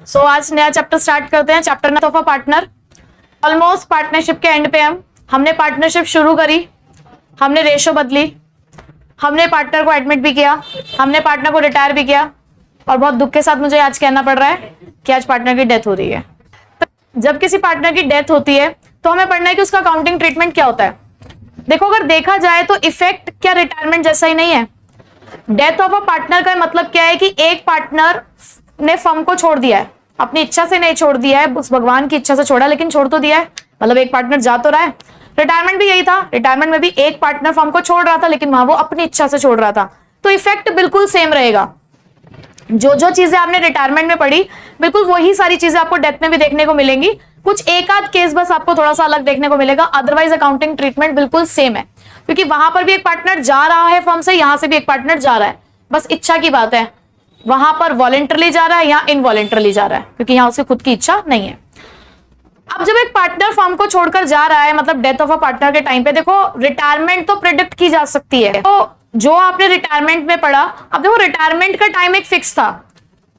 सो आज नया chapter start करते हैं, chapter of a partner. Almost partnership के एंड पे हमने पार्टनरशिप शुरू करी, हमने रेशो बदली, हमने पार्टनर को एडमिट भी किया, हमने पार्टनर को रिटायर भी किया, और बहुत दुख के साथ मुझे आज कहना पड़ रहा है कि आज पार्टनर की डेथ हो रही है। जब किसी पार्टनर की डेथ होती है तो हमें पढ़ना है कि उसका अकाउंटिंग ट्रीटमेंट क्या होता है। देखो, अगर देखा जाए तो इफेक्ट क्या रिटायरमेंट जैसा ही नहीं है। डेथ ऑफ अ पार्टनर का मतलब क्या है कि एक पार्टनर ने फर्म को छोड़ दिया है, अपनी इच्छा से नहीं छोड़ दिया है, उस भगवान की इच्छा से छोड़ा, लेकिन छोड़ तो दिया है, मतलब एक पार्टनर जा तो रहा है। रिटायरमेंट भी यही था, रिटायरमेंट में भी एक पार्टनर फर्म को छोड़ रहा था, लेकिन वहां वो अपनी इच्छा से छोड़ रहा था, तो इफेक्ट बिल्कुल सेम रहेगा। जो जो चीजें आपने रिटायरमेंट में पढ़ी, बिल्कुल वही सारी चीजें आपको डेथ में भी देखने को मिलेंगी। कुछ एक आध केस बस आपको थोड़ा सा अलग देखने को मिलेगा, अदरवाइज अकाउंटिंग ट्रीटमेंट बिल्कुल सेम है, क्योंकि वहां पर भी एक पार्टनर जा रहा है फर्म से, यहां से भी एक पार्टनर जा रहा है, बस इच्छा की बात है। वहां पर वॉलेंटरली जा रहा है या इनवॉलेंटरली जा रहा है, क्योंकि यहां उसकी खुद की इच्छा नहीं है। अब जब एक पार्टनर फर्म को छोड़कर जा रहा है, मतलब डेथ ऑफ अ पार्टनर के टाइम पे, देखो रिटायरमेंट तो प्रेडिक्ट की जा सकती है। तो जो आपने रिटायरमेंट में पढ़ा, अब देखो रिटायरमेंट का टाइम एक फिक्स था,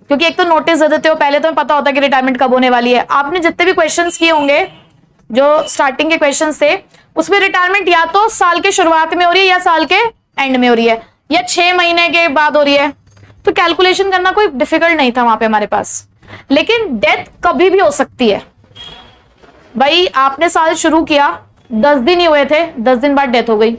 क्योंकि एक तो नोटिस दे देते हो पहले, तो पता होता है कि रिटायरमेंट कब होने वाली है। आपने जितने भी क्वेश्चंस किए होंगे, जो स्टार्टिंग के क्वेश्चंस थे, उसमें रिटायरमेंट या तो साल के शुरुआत में हो रही है या साल के एंड में हो रही है या 6 महीने के बाद हो रही है, तो कैलकुलेशन करना कोई डिफिकल्ट नहीं था वहां पे हमारे पास। लेकिन डेथ कभी भी हो सकती है भाई। आपने साल शुरू किया, 10 दिन ही हुए थे, 10 दिन बाद डेथ हो गई।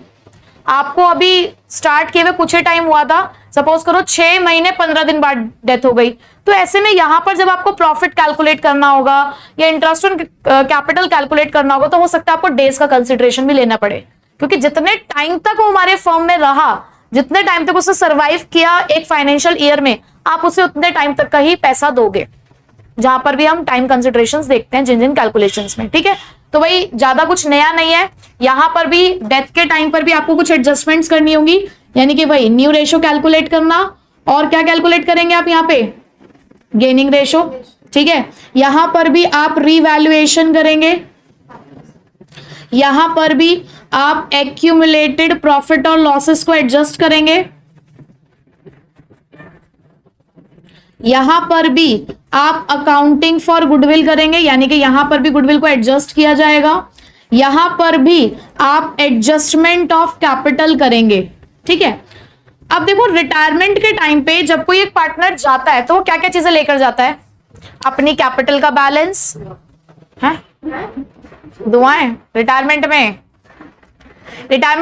आपको अभी स्टार्ट किए हुए कुछ ही टाइम हुआ था, सपोज करो 6 महीने 15 दिन बाद डेथ हो गई, तो ऐसे में यहां पर जब आपको प्रॉफिट कैलकुलेट करना होगा या इंटरेस्ट ऑन कैपिटल कैलकुलेट करना होगा, तो हो सकता है आपको डेज का कंसिडरेशन भी लेना पड़े, क्योंकि जितने टाइम तक वो हमारे फर्म में रहा, जितने टाइम तक उसने सर्वाइव किया एक फाइनेंशियल ईयर में, आप उसे उतने टाइम तक का ही पैसा दोगे। जहां पर भी हम टाइम कंसिडरेशंस देखते हैं जिन जिन कैलकुलेशंस में, ठीक है। तो भाई ज्यादा कुछ नया नहीं है, यहां पर भी डेथ के टाइम पर भी आपको कुछ एडजस्टमेंट्स करनी होंगी, यानी कि भाई न्यू रेशो कैलकुलेट करना, और क्या कैलकुलेट करेंगे आप यहाँ पे, गेनिंग रेशो, ठीक है। यहां पर भी आप रीवैल्यूएशन करेंगे, यहां पर भी आप एक्यूमुलेटेड प्रॉफिट और लॉसेस को एडजस्ट करेंगे, यहां पर भी आप अकाउंटिंग फॉर गुडविल करेंगे, यानी कि यहां पर भी गुडविल को एडजस्ट किया जाएगा, यहां पर भी आप एडजस्टमेंट ऑफ कैपिटल करेंगे, ठीक है। अब देखो रिटायरमेंट के टाइम पे जब कोई एक पार्टनर जाता है तो वो क्या क्या चीजें लेकर जाता है, अपनी कैपिटल का बैलेंस है, दुआएं। रिटायरमेंट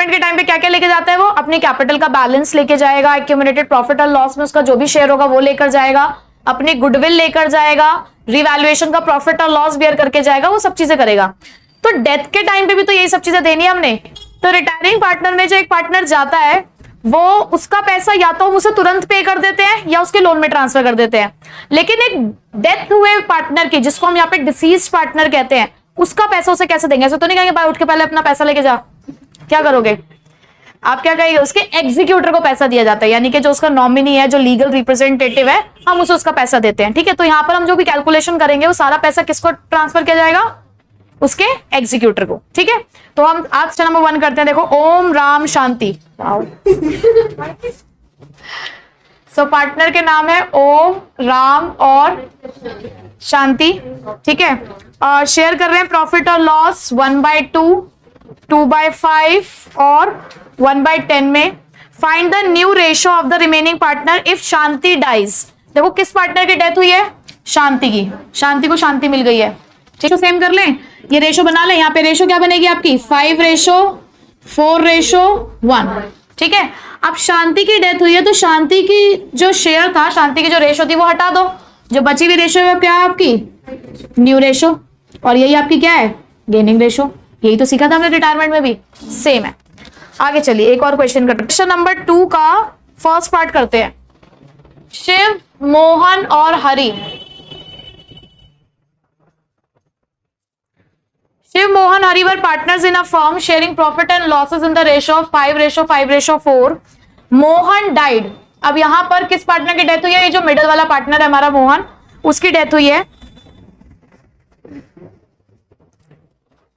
के टाइम पे क्या क्या लेके जाता है वो, अपनी कैपिटल का बैलेंस लेके जाएगा, एक्यूमुलेटेड प्रॉफिट और लॉस में उसका जो भी शेयर होगा वो लेकर जाएगा, अपनी गुडविल लेकर जाएगा, रिवैल्यूएशन का प्रॉफिट और लॉस बेयर करके जाएगा, वो सब चीजें करेगा। तो डेथ के टाइम पे भी तो यही सब चीजें देनी है हमने। तो रिटायरिंग पार्टनर में जो एक पार्टनर जाता है, वो उसका पैसा या तो हम उसे तुरंत पे कर देते हैं या उसके लोन में ट्रांसफर कर देते हैं। लेकिन एक डेथ हुए पार्टनर की, जिसको हम यहाँ पे डिसीज्ड पार्टनर कहते हैं, उसका पैसा उसे कैसे देंगे? ऐसे तो नहीं कहेंगे भाई उठ के पहले अपना पैसा लेके जा। क्या करोगे आप? क्या कहेंगे? उसके एग्जीक्यूटर को पैसा दिया जाता है, यानी कि जो उसका नॉमिनी है, जो लीगल रिप्रेजेंटेटिव है, हम उसे उसका पैसा देते हैं, ठीक है। तो यहाँ पर हम जो भी कैलकुलेशन करेंगे वो सारा पैसा किसको ट्रांसफर किया जाएगा? उसके एग्जीक्यूटर को, ठीक है। तो हम आज नंबर 1 करते हैं। देखो, ओम राम शांति। सो पार्टनर के नाम है ओम, राम और शांति, ठीक है। और शेयर कर रहे हैं प्रॉफिट और लॉस 1/2, 2/5 और 1/10 में। Find the new ratio of the remaining partner if Shanti dies. देखो किस पार्टनर की डेथ हुई है? शांति की। शांति को शांति मिल गई है, ठीक है। सेम कर लें, ये रेशो बना लें। यहाँ पे रेशो क्या बनेगी आपकी? 5:4:1, ठीक है। अब शांति की डेथ हुई है, तो शांति की जो शेयर था, शांति की जो रेशो थी वो हटा दो, जो बची हुई रेशो है क्या है आपकी? New ratio. और यही आपकी क्या है? Gaining ratio. यही तो सीखा था हमने रिटायरमेंट में भी, सेम है। आगे चलिए एक और क्वेश्चन करते हैं। क्वेश्चन नंबर 2 का फर्स्ट पार्ट करते हैं। शिव, मोहन और Hari. Shiv, Mohan, Hari were partners in a firm sharing profit and losses in the ratio of 5:5:4. Mohan died. अब यहां पर किस पार्टनर की डेथ हुई है? ये जो मिडिल वाला पार्टनर है हमारा मोहन, उसकी डेथ हुई है।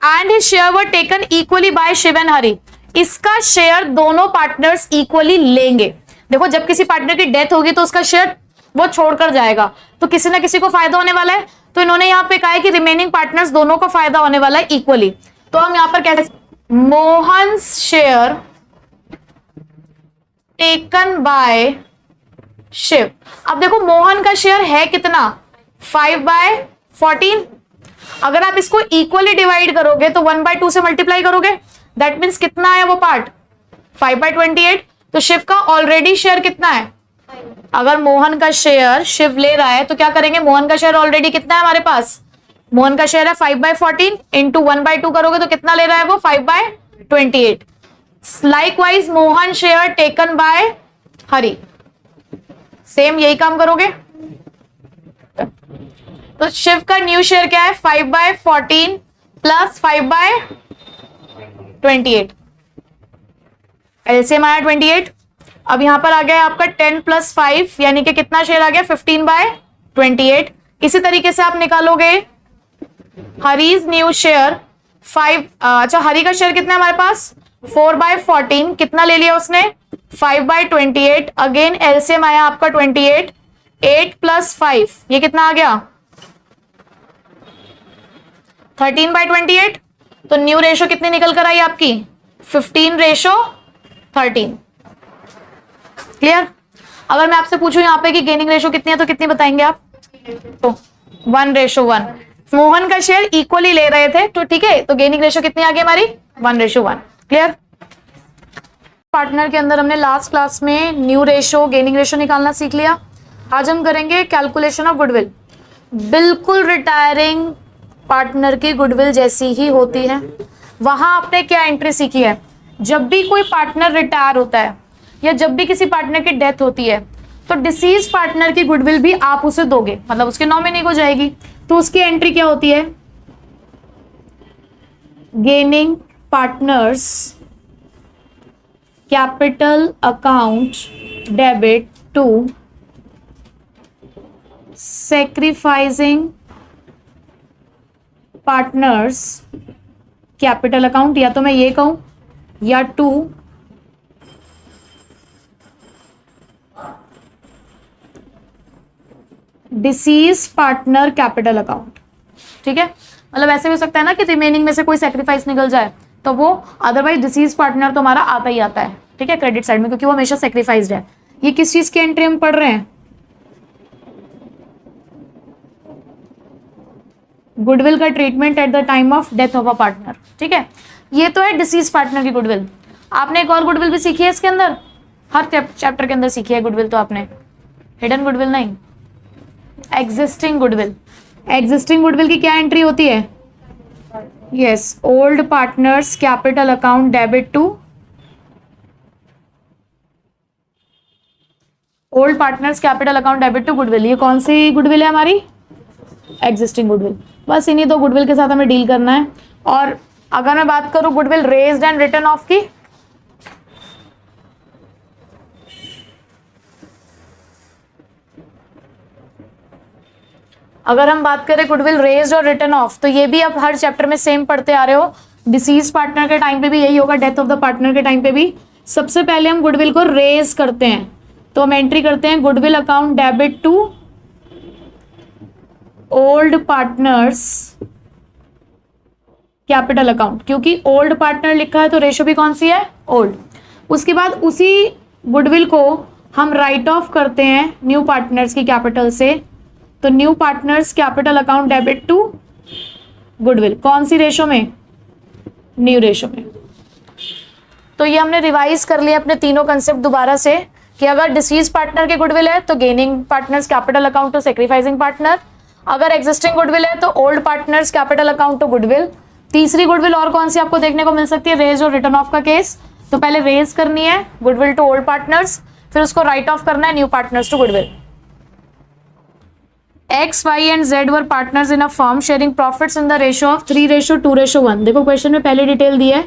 And his share were taken equally by Shiv and Hari. इसका शेयर दोनों पार्टनर्स इक्वली लेंगे। देखो जब किसी पार्टनर की डेथ होगी तो उसका शेयर वो छोड़कर जाएगा, तो किसी ना किसी को फायदा होने वाला है। तो इन्होंने यहाँ पे कहा है कि रिमेनिंग पार्टनर्स दोनों को फायदा होने वाला है इक्वली। तो हम यहाँ पर कहते हैं Mohan share taken by Shiv. अब देखो मोहन का शेयर है कितना, 5/14। अगर आप इसको इक्वली डिवाइड करोगे तो 1/2 से मल्टीप्लाई करोगे, दैट मीन्स कितना है वो पार्ट, 5/28। तो शिव का ऑलरेडी शेयर कितना है, अगर मोहन का शेयर शिव ले रहा है तो क्या करेंगे, मोहन का शेयर ऑलरेडी कितना है हमारे पास, मोहन का शेयर है 5/14 इंटू 1/2 करोगे तो कितना ले रहा है वो, 5/28। Likewise Mohan share taken bye Hari, same यही काम करोगे। तो शिव का न्यू शेयर क्या है, 5/14 प्लस 5/28, एलसीएम आया 28। अब यहां पर आ गया आपका 10 + 5 यानी कि कितना शेयर आ गया, 15/28। इसी तरीके से आप निकालोगे हरीज न्यू शेयर 5, अच्छा हरी का शेयर कितना है हमारे पास, 4/14, कितना ले लिया उसने, 5/28। अगेन एलसीएम आया आपका 28, 8 + 5 ये कितना आ गया, 13/28। तो न्यू रेशो कितनी निकल कर आई आपकी, 15:13। क्लियर। अगर मैं आपसे पूछूं यहाँ पे कि गेनिंग रेशो कितनी है तो कितनी बताएंगे आप, तो 1:1। मोहन का शेयर इक्वली ले रहे थे तो ठीक है, तो गेनिंग रेशो कितनी आ गई हमारी, 1:1। क्लियर। पार्टनर के अंदर हमने लास्ट क्लास में न्यू रेशो गेनिंग रेशो निकालना सीख लिया। आज हम करेंगे कैलकुलेशन ऑफ गुडविल। बिल्कुल रिटायरिंग पार्टनर की गुडविल जैसी ही होती है। वहां आपने क्या एंट्री सीखी है, जब भी कोई पार्टनर रिटायर होता है या जब भी किसी पार्टनर की डेथ होती है तो डिसीज पार्टनर की गुडविल भी आप उसे दोगे, मतलब उसके नॉमिनी हो जाएगी। तो उसकी एंट्री क्या होती है, gaining partners capital account debit to sacrificing partners capital account, या तो मैं ये कहूं या to deceased partner capital account. ठीक है, मतलब ऐसे भी हो सकता है ना कि रिमेनिंग में से कोई सैक्रिफाइस निकल जाए तो वो, अदरवाइज डिसीज पार्टनर तो हमारा आता ही आता है, ठीक है, क्रेडिट साइड में, क्योंकि वो हमेशा सैक्रिफाइस्ड है। ये किस चीज की एंट्री हम पढ़ रहे हैं, गुडविल का treatment at the time of death of a partner. ठीक है, ये तो है डिसीज पार्टनर की गुडविल। आपने एक और गुडविल भी सीखी है इसके अंदर, हर चैप्टर के अंदर सीखी है गुडविल तो आपने, हिडन गुडविल नहीं, एग्जिस्टिंग गुडविल। एग्जिस्टिंग गुडविल की क्या एंट्री होती है, yes, old partners capital account debit to old partners capital account debit to goodwill. ये कौन सी गुडविल है हमारी, एग्जिस्टिंग गुडविल। बस इन्हीं दो गुडविल के साथ हमें डील करना है। और अगर मैं बात करूं goodwill raised and written off की, अगर हम बात करें गुडविल रेज्ड और रिटन ऑफ, तो ये भी आप हर चैप्टर में सेम पढ़ते आ रहे हो। डिसीज पार्टनर के टाइम पे भी यही होगा, डेथ ऑफ द पार्टनर के टाइम पे भी। सबसे पहले हम गुडविल को रेज करते हैं, तो हम एंट्री करते हैं goodwill account debit to old partners capital account, क्योंकि ओल्ड पार्टनर लिखा है तो रेशो भी कौन सी है, ओल्ड। उसके बाद उसी गुडविल को हम राइट ऑफ करते हैं न्यू पार्टनर्स की कैपिटल से, तो new partners capital account debit to goodwill, कौन सी रेशो में, न्यू रेशो में। तो ये हमने रिवाइज कर लिया अपने तीनों कंसेप्ट दोबारा से, कि अगर डिसीज पार्टनर की गुडविल है तो gaining partners capital account to sacrificing partner, अगर एग्जिस्टिंग गुडविल है तो old partners capital account to goodwill. तीसरी गुडविल और कौन सी आपको देखने को मिल सकती है, रेज और रिटर्न ऑफ का केस। तो पहले रेज करनी है गुडविल टू ओल्ड पार्टनर्स, फिर उसको राइट ऑफ करना है new partners to goodwill. X, Y and Z were partners in a firm sharing profits in the ratio of 3:2:1। देखो क्वेश्चन में पहले डिटेल दी है,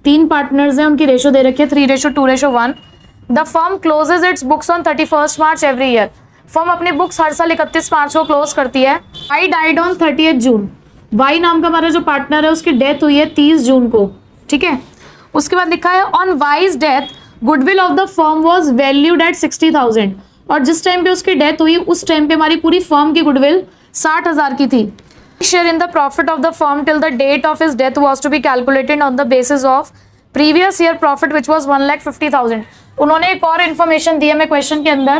3 पार्टनर्स हैं, उनकी रेशो दे रखी है 3:2:1। The firm closes its books on 31 March every year. Firm अपनी books हर साल 31 मार्च को क्लोज करती है। Y died on 30 June. Y नाम का हमारा जो पार्टनर है उसकी डेथ हुई है 30 जून को। ठीक है, उसके बाद लिखा है on wise death goodwill of the firm was valued at 60,000। और जिस टाइम पे उसकी डेथ हुई उस टाइम पे हमारी पूरी फर्म की गुडविल 60,000 की थी। Share in the profit of the firm till the date of his death was to be calculated on the basis of previous year profit which was 1,50,000। उन्होंने एक और इन्फॉर्मेशन दी है हमें क्वेश्चन के अंदर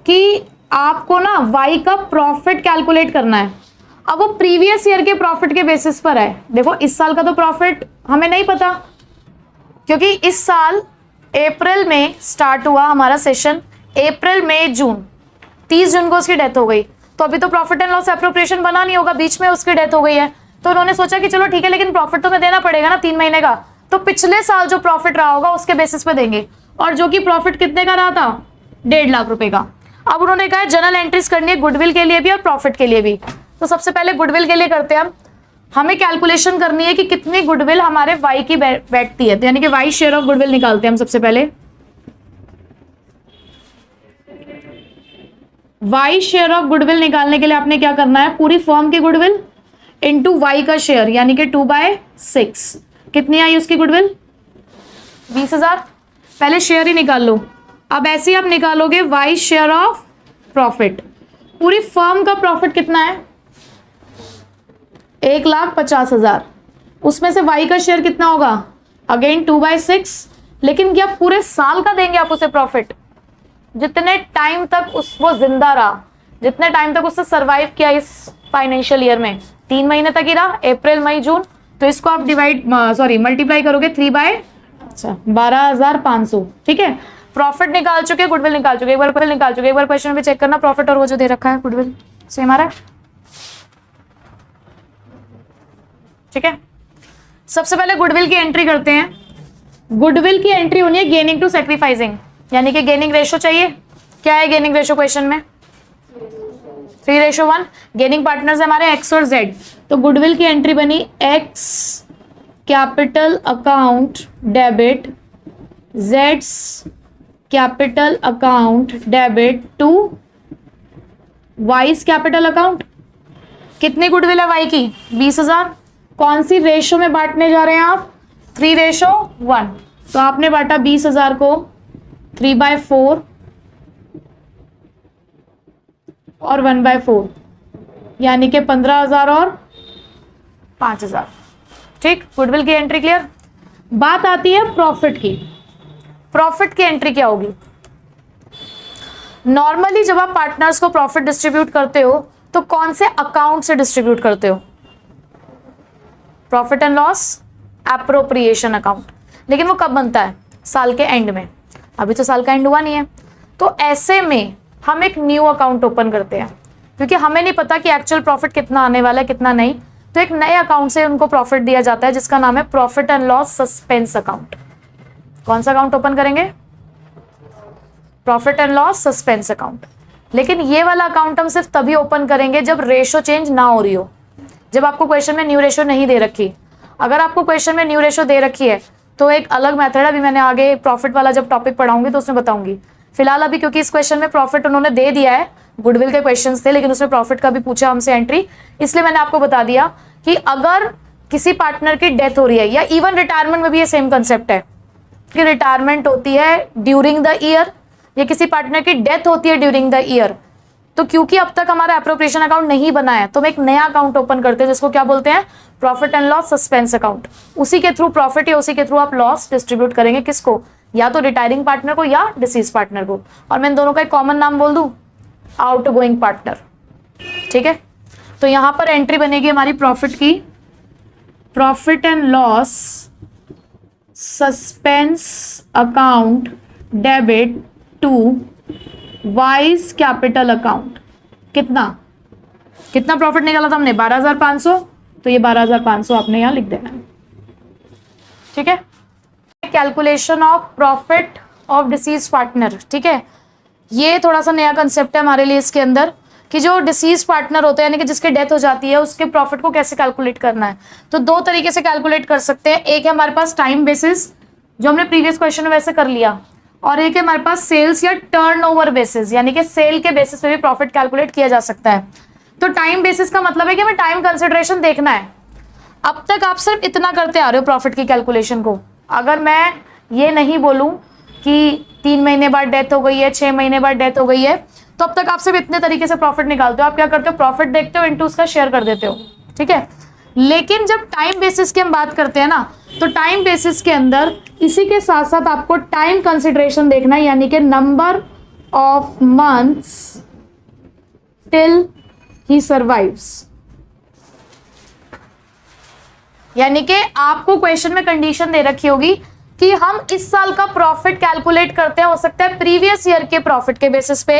कि आपको ना वाई का प्रॉफिट कैलकुलेट करना है। अब वो प्रीवियस ईयर के प्रॉफिट के बेसिस पर है। देखो इस साल का तो प्रॉफिट हमें नहीं पता, क्योंकि इस साल अप्रैल में स्टार्ट हुआ हमारा सेशन, अप्रैल मई जून, 30 जून को उसकी डेथ हो गई, तो अभी तो प्रॉफिट एंड लॉस एप्रोप्रिएशन बना नहीं होगा, बीच में उसकी डेथ हो गई है। तो उन्होंने सोचा कि चलो ठीक है, लेकिन प्रॉफिट तो हमें देना पड़ेगा ना 3 महीने का, तो पिछले साल जो प्रॉफिट रहा होगा उसके बेसिस पे देंगे, और जो कि प्रॉफिट कितने का रहा था, 1.5 लाख रुपए का। अब उन्होंने कहा जनरल एंट्रीज करनी है गुडविल के लिए भी और प्रॉफिट के लिए भी। तो सबसे पहले गुडविल के लिए करते हैं हमें कैलकुलेशन करनी है कि कितनी गुडविल हमारे वाई की बैठती है, तो यानी कि वाई शेयर ऑफ गुडविल निकालते हैं हम सबसे पहले। वाई शेयर ऑफ गुडविल निकालने के लिए आपने क्या करना है, पूरी फर्म की गुडविल इनटू वाई का शेयर यानी कि 2/6। कितनी आई उसकी गुडविल, 20,000। पहले शेयर ही निकाल लो। अब ऐसे ही आप निकालोगे वाई शेयर ऑफ प्रॉफिट। पूरी फर्म का प्रॉफिट कितना है, 1,50,000। उसमें से वाई का शेयर कितना होगा, अगेन 2/6। लेकिन क्या पूरे साल का देंगे आप उसे प्रॉफिट, जितने टाइम तक वो जिंदा रहा, जितने टाइम तक उसने सरवाइव किया इस फाइनेंशियल ईयर में, 3 महीने तक ही रहा, अप्रैल मई जून। तो इसको आप मल्टीप्लाई करोगे 12,500। ठीक है, प्रॉफिट निकाल चुके, गुडविल निकाल चुके, एक बार गुडविल निकाल चुके। एक बार क्वेश्चन में चेक करना प्रॉफिट और वो जो दे रखा है गुडविल सेम आ रहा है। ठीक है, सबसे पहले गुडविल की एंट्री करते हैं। गुडविल की एंट्री होनी है गेनिंग टू सेक्रीफाइसिंग, यानी कि गेनिंग रेशो चाहिए। क्या है गेनिंग रेशो क्वेश्चन में, 3:1। गेनिंग पार्टनर्स हमारे एक्स और जेड, तो गुडविल की एंट्री बनी एक्स कैपिटल अकाउंट डेबिट जेड्स capital account debit to Y's capital account. कितनी गुडविल है वाई की, 20,000। कौन सी रेशो में बांटने जा रहे हैं आप, 3:1। तो आपने बांटा 20,000 को 3/4 और 1/4, यानी कि 15,000 और 5,000। ठीक, गुडविल की एंट्री क्लियर। बात आती है प्रॉफिट की। प्रॉफिट की एंट्री क्या होगी, नॉर्मली जब आप पार्टनर्स को प्रॉफिट डिस्ट्रीब्यूट करते हो तो कौन से अकाउंट से डिस्ट्रीब्यूट करते हो, profit and loss appropriation account. लेकिन वो कब बनता है, साल के एंड में। अभी तो साल का एंड हुआ नहीं है, तो ऐसे में हम एक न्यू अकाउंट ओपन करते हैं, क्योंकि हमें नहीं पता कि एक्चुअल प्रॉफिट कितना आने वाला है कितना नहीं। तो एक नए अकाउंट से उनको प्रॉफिट दिया जाता है जिसका नाम है profit and loss suspense account. कौन सा अकाउंट ओपन करेंगे, profit and loss suspense account. लेकिन ये वाला अकाउंट हम सिर्फ तभी ओपन करेंगे जब रेशो चेंज ना हो रही हो, जब आपको क्वेश्चन में न्यू रेशो नहीं दे रखी। अगर आपको क्वेश्चन में न्यू रेशो दे रखी है तो एक अलग मेथड है, अभी मैंने आगे प्रॉफिट वाला जब टॉपिक पढ़ाऊंगी तो उसमें बताऊंगी। फिलहाल अभी क्योंकि इस क्वेश्चन में प्रॉफिट उन्होंने दे दिया है, गुडविल के क्वेश्चंस थे लेकिन उसमें प्रॉफिट का भी पूछा हमसे एंट्री, इसलिए मैंने आपको बता दिया कि अगर किसी पार्टनर की डेथ हो रही है, या इवन रिटायरमेंट में भी ये सेम कंसेप्ट है कि रिटायरमेंट होती है ड्यूरिंग द ईयर, या किसी पार्टनर की डेथ होती है ड्यूरिंग द ईयर, तो क्योंकि अब तक हमारा एप्रोप्रिएशन अकाउंट नहीं बना है तो हम एक नया अकाउंट ओपन करते हैं जिसको क्या बोलते हैं, profit and loss suspense account. उसी के थ्रू प्रॉफिट या उसी के थ्रू आप लॉस डिस्ट्रीब्यूट करेंगे, किसको, या तो रिटायरिंग पार्टनर को या डिसीज पार्टनर को। और मैं इन दोनों का एक कॉमन नाम बोल दूं, आउट गोइंग पार्टनर। ठीक है, तो यहां पर एंट्री बनेगी हमारी प्रॉफिट की, profit and loss suspense account debit to Y's capital account. कितना कितना प्रॉफिट निकाला था हमने, 12,500, तो ये 12,500 आपने यहां लिख देना है। ठीक है, calculation of profit of disease partner. ठीक है, ये थोड़ा सा नया कंसेप्ट है हमारे लिए इसके अंदर, कि जो डिसीज पार्टनर होता है यानी कि जिसकी डेथ हो जाती है उसके प्रॉफिट को कैसे कैलकुलेट करना है। तो 2 तरीके से कैलकुलेट कर सकते हैं, एक है हमारे पास टाइम बेसिस जो हमने प्रीवियस क्वेश्चन में वैसे कर लिया, और एक है हमारे पास सेल्स या टर्नओवर बेसिस, यानी कि सेल के बेसिस पे भी प्रॉफिट कैलकुलेट किया जा सकता है। तो टाइम बेसिस का मतलब है कि हमें टाइम कंसिडरेशन देखना है। अब तक आप सिर्फ इतना करते आ रहे हो प्रॉफिट की कैलकुलेशन को। अगर मैं ये नहीं बोलूं कि 3 महीने बाद डेथ हो गई है, 6 महीने बाद डेथ हो गई है, तो अब तक आप सिर्फ इतने तरीके से प्रॉफिट निकालते हो। आप क्या करते हो, प्रॉफिट देखते हो इनटू उसका शेयर कर देते हो, ठीक है। लेकिन जब टाइम बेसिस की हम बात करते हैं ना, तो टाइम बेसिस के अंदर इसी के साथ साथ आपको टाइम कंसिडरेशन देखना है, यानी कि number of months till he survives. यानी कि आपको क्वेश्चन में कंडीशन दे रखी होगी कि हम इस साल का प्रॉफिट कैलकुलेट करते हैं, हो सकता है प्रीवियस ईयर के प्रॉफिट के बेसिस पे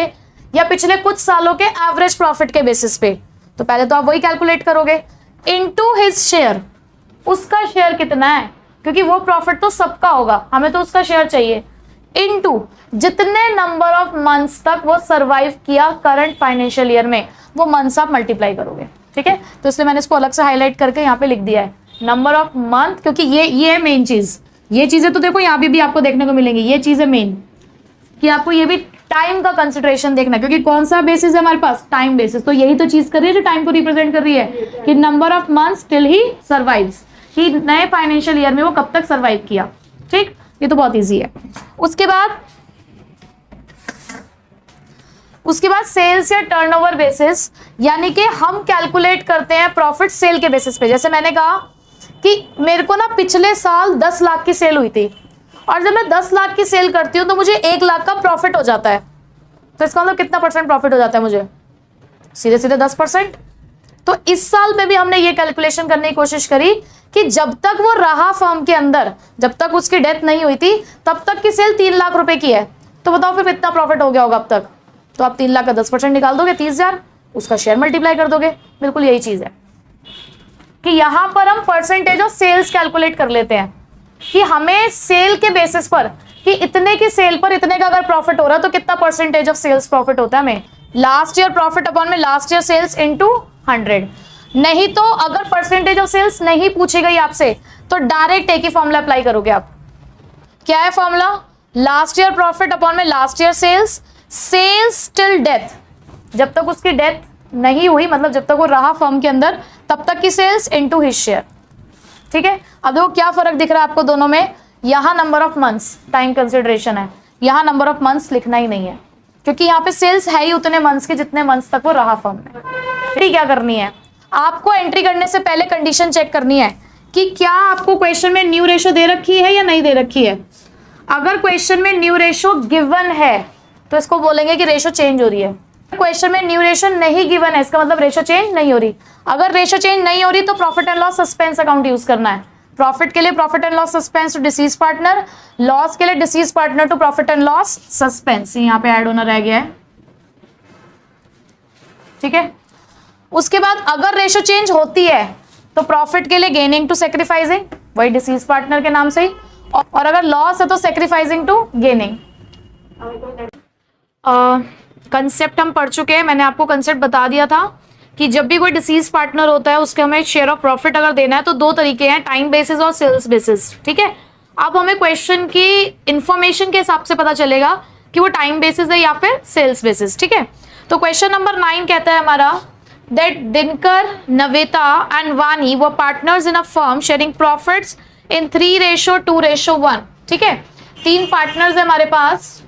या पिछले कुछ सालों के एवरेज प्रॉफिट के बेसिस पे। तो पहले तो आप वही कैलकुलेट करोगे इनटू हिज शेयर, उसका शेयर कितना है, क्योंकि वो प्रॉफिट तो सबका होगा, हमें तो उसका शेयर चाहिए, इनटू जितने नंबर ऑफ मंथ्स तक वो सर्वाइव किया करंट फाइनेंशियल ईयर में, वो मंथ्स आप मल्टीप्लाई करोगे, ठीक है। तो इसलिए मैंने इसको अलग से हाईलाइट करके यहाँ पे लिख दिया है नंबर ऑफ मंथ, क्योंकि ये है मेन चीज। ये चीजें तो देखो यहाँ भी आपको देखने को मिलेंगी, ये चीज है मेन कि आपको ये भी टाइम का कंसिडरेशन देखना, क्योंकि कौन सा बेसिस है हमारे पास, टाइम बेसिस। तो यही तो चीज कर रही है जो टाइम को रिप्रेजेंट कर रही है कि number of months till he survives, कि नए फाइनेंशियल ईयर में वो कब तक सर्वाइव किया, ठीक। ये तो बहुत ईजी है। उसके बाद सेल्स या टर्नओवर बेसिस, यानी कि हम कैलकुलेट करते हैं प्रॉफिट सेल के बेसिस पे। जैसे मैंने कहा कि मेरे को ना पिछले साल 10 लाख की सेल हुई थी, और जब मैं 10 लाख की सेल करती हूँ तो मुझे 1 लाख का प्रॉफिट हो जाता है। तो इसका मतलब कितना परसेंट प्रॉफिट हो जाता है मुझे, सीधे सीधे 10%। तो इस साल में भी हमने ये कैलकुलेशन करने की कोशिश करी कि जब तक वो रहा फर्म के अंदर, जब तक उसकी डेथ नहीं हुई थी, तब तक की सेल 3 लाख रुपए की है। तो बताओ फिर कितना प्रॉफिट हो गया होगा अब तक। तो आप 3 लाख का 10% निकाल दोगे, 30,000, उसका शेयर मल्टीप्लाई कर दोगे। बिल्कुल यही चीज है कि यहां पर हम परसेंटेज ऑफ सेल्स कैलकुलेट कर लेते हैं कि हमें सेल के बेसिस पर कि इतने की सेल पर इतने का अगर प्रॉफिट हो रहा है तो कितना परसेंटेज ऑफ सेल्स प्रॉफिट होता है हमें, लास्ट ईयर प्रॉफिट अपॉन में लास्ट ईयर सेल्स इनटू 100। नहीं तो अगर परसेंटेज ऑफ सेल्स नहीं पूछी गई आपसे तो डायरेक्ट एक ही फॉर्मूला अप्लाई करोगे आप। क्या है formula, last year profit upon में last year sales, sales till date, जब तक उसकी डेथ नहीं हुई, मतलब जब तक वो रहा फर्म के अंदर तब तक की सेल्स इनटू हिज शेयर, ठीक है। अब देखो क्या फर्क दिख रहा है आपको दोनों में, यहां number of months time consideration है, यहां नंबर ऑफ मंथ्स लिखना ही नहीं है, क्योंकि यहाँ पे सेल्स है ही उतने मंथ्स के जितने मंथ्स तक वो रहा फर्म में। एंट्री क्या करनी है आपको, एंट्री करने से पहले कंडीशन चेक करनी है कि क्या आपको क्वेश्चन में न्यू रेशो दे रखी है या नहीं दे रखी है। अगर क्वेश्चन में न्यू रेशो गिवन है तो इसको बोलेंगे कि रेशो चेंज हो रही है। क्वेश्चन में न्यू रेशो नहीं गिवन है, इसका मतलब रेशो चेंज नहीं हो रही। अगर रेशो चेंज नहीं हो रही तो profit and loss suspense account use करना है। प्रॉफिट के लिए profit and loss suspense to deceased partner, loss के लिए deceased partner to profit and loss suspense, यहाँ पे ऐड होना रह गया है, ठीक है। उसके बाद अगर रेशो चेंज होती है तो प्रॉफिट के लिए गेनिंग टू सेक्रीफाइसिंग, वही डिसीज पार्टनर के नाम से ही, और अगर लॉस है तो सेक्रीफाइसिंग टू गेनिंग। कंसेप्ट हम पढ़ चुके हैं, मैंने आपको कंसेप्ट बता दिया था कि जब भी कोई डिसीज पार्टनर होता है उसके हमें शेयर ऑफ प्रॉफिट अगर देना है तो 2 तरीके हैं, टाइम बेसिस और सेल्स बेसिस, ठीक है। अब हमें क्वेश्चन की इंफॉर्मेशन के हिसाब से पता चलेगा कि वो टाइम बेसिस है या फिर सेल्स बेसिस, ठीक है। तो क्वेश्चन नंबर 9 कहता है हमारा दैट दिनकर, नवेता एंड वानी वर partners in a firm sharing profits इन 3:2:1, ठीक है। 3 पार्टनर्स है हमारे पास,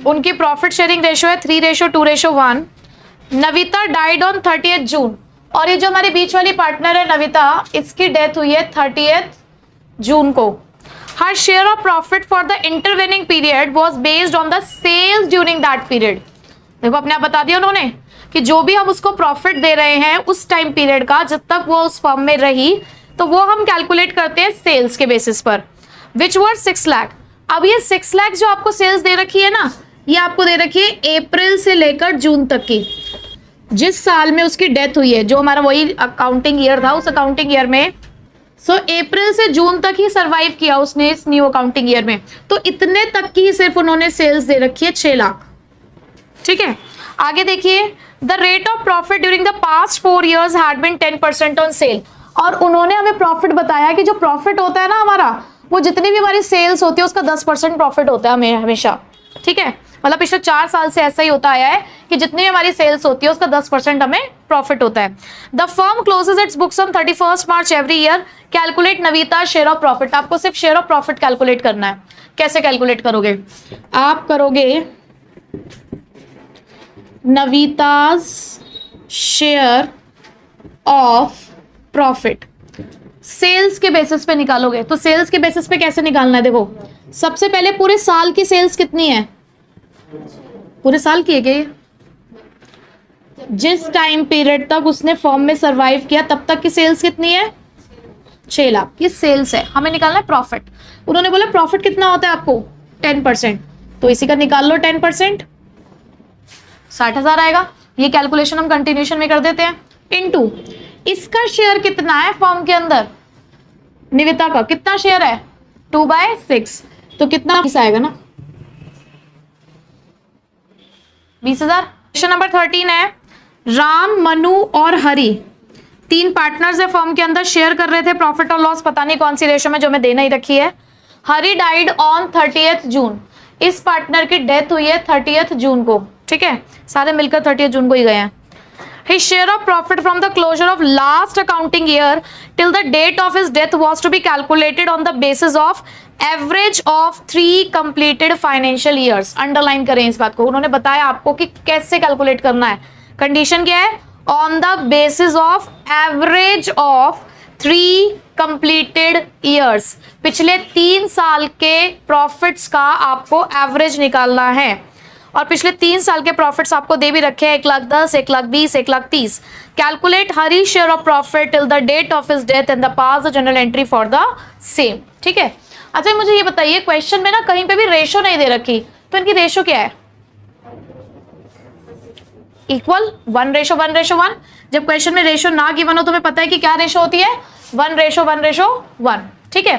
उनकी प्रॉफिट शेयरिंग रेशियो है 3:2:1। नविता डाइड ऑन 30th जून, और ये जो हमारी बीच वाली पार्टनर है नविता, इसकी डेथ हुई है 30th जून को। Her share of profit for the intervening period was based on the sales during that period. देखो अपने आप बता दिया उन्होंने कि जो भी हम उसको प्रॉफिट दे रहे हैं उस टाइम पीरियड का, जब तक वो उस फर्म में रही, तो वो हम कैलकुलेट करते हैं सेल्स के बेसिस पर, विच वर 6 लाख। अब ये 6 लाख जो आपको सेल्स दे रखी है ना, ये आपको दे रखी है अप्रैल से लेकर जून तक की, जिस साल में उसकी डेथ हुई है, जो हमारा वही अकाउंटिंग ईयर था, उस अकाउंटिंग ईयर में अप्रैल से जून तक ही सरवाइव किया उसने इस न्यू अकाउंटिंग ईयर में, तो इतने तक की ही सिर्फ उन्होंने सेल्स दे रखी है 6 लाख, ठीक है। आगे देखिए, the rate of profit during the past 4 years had been 10% on sale, और उन्होंने हमें प्रॉफिट बताया कि जो प्रॉफिट होता है ना हमारा, वो जितनी भी हमारी सेल्स होती है उसका 10% प्रॉफिट होता है हमें हमेशा, ठीक है। मतलब पिछले 4 साल से ऐसा ही होता आया है कि जितनी हमारी सेल्स होती है उसका 10% हमें प्रॉफिट होता है। The firm closes its books on 31 March every year. Calculate Navita share of profit. आपको सिर्फ शेयर ऑफ प्रॉफिट कैलकुलेट करना है। कैसे कैलकुलेट करोगे? आप करोगे नवीताज शेयर ऑफ प्रॉफिट, सेल्स के बेसिस पे निकालोगे। तो सेल्स के बेसिस पे कैसे निकालना है? देखो, सबसे पहले पूरे साल की सेल्स कितनी है? पूरे साल की है क्या? जिस टाइम पीरियड तक उसने फर्म में सरवाइव किया तब तक की सेल्स कितनी है? 6 लाख। ये सेल्स है, हमें निकालना है प्रॉफिट। उन्होंने बोला प्रॉफिट कितना होता है आपको? 10%। तो इसी का निकाल लो 10%, 60,000 आएगा। ये कैलकुलेशन हम कंटिन्यूशन में कर देते हैं। इनटू इसका शेयर कितना है फर्म के अंदर? निविता का कितना शेयर है? 2/6। तो कितना आएगा ना? 20,000। क्वेश्चन नंबर 13 है, राम, मनु और हरि 3 पार्टनर्स है फर्म के अंदर, शेयर कर रहे थे प्रॉफिट और लॉस, पता नहीं कौन सी रेशो में, जो मैं देना ही रखी है। हरि डाइड ऑन 30th जून। इस पार्टनर की डेथ हुई है 30th जून को, ठीक है, सारे मिलकर 30th जून को ही गए हैं। His share of profit from the closure of last accounting year till the date of his death was to be calculated on the basis of average of 3 completed financial years। Underline करें इस बात को, उन्होंने बताया आपको कि कैसे calculate करना है। कंडीशन क्या है? On the basis of average of 3 completed years। पिछले 3 साल के प्रॉफिट्स का आपको एवरेज निकालना है, और पिछले 3 साल के प्रॉफिट्स आपको दे भी रखे हैं, 1,10,000, 1,20,000, 1,30,000। Calculate Hari share of profit till the date of his death and the pass the journal entry for the same. ठीक है। अच्छा मुझे ये बताइए, क्वेश्चन में ना कहीं पे भी रेशो नहीं दे रखी, तो इनकी रेशो क्या है? इक्वल 1:1:1। जब क्वेश्चन में रेशो ना गिवन हो तो हमें पता है कि क्या रेशो होती है? 1:1:1। ठीक है,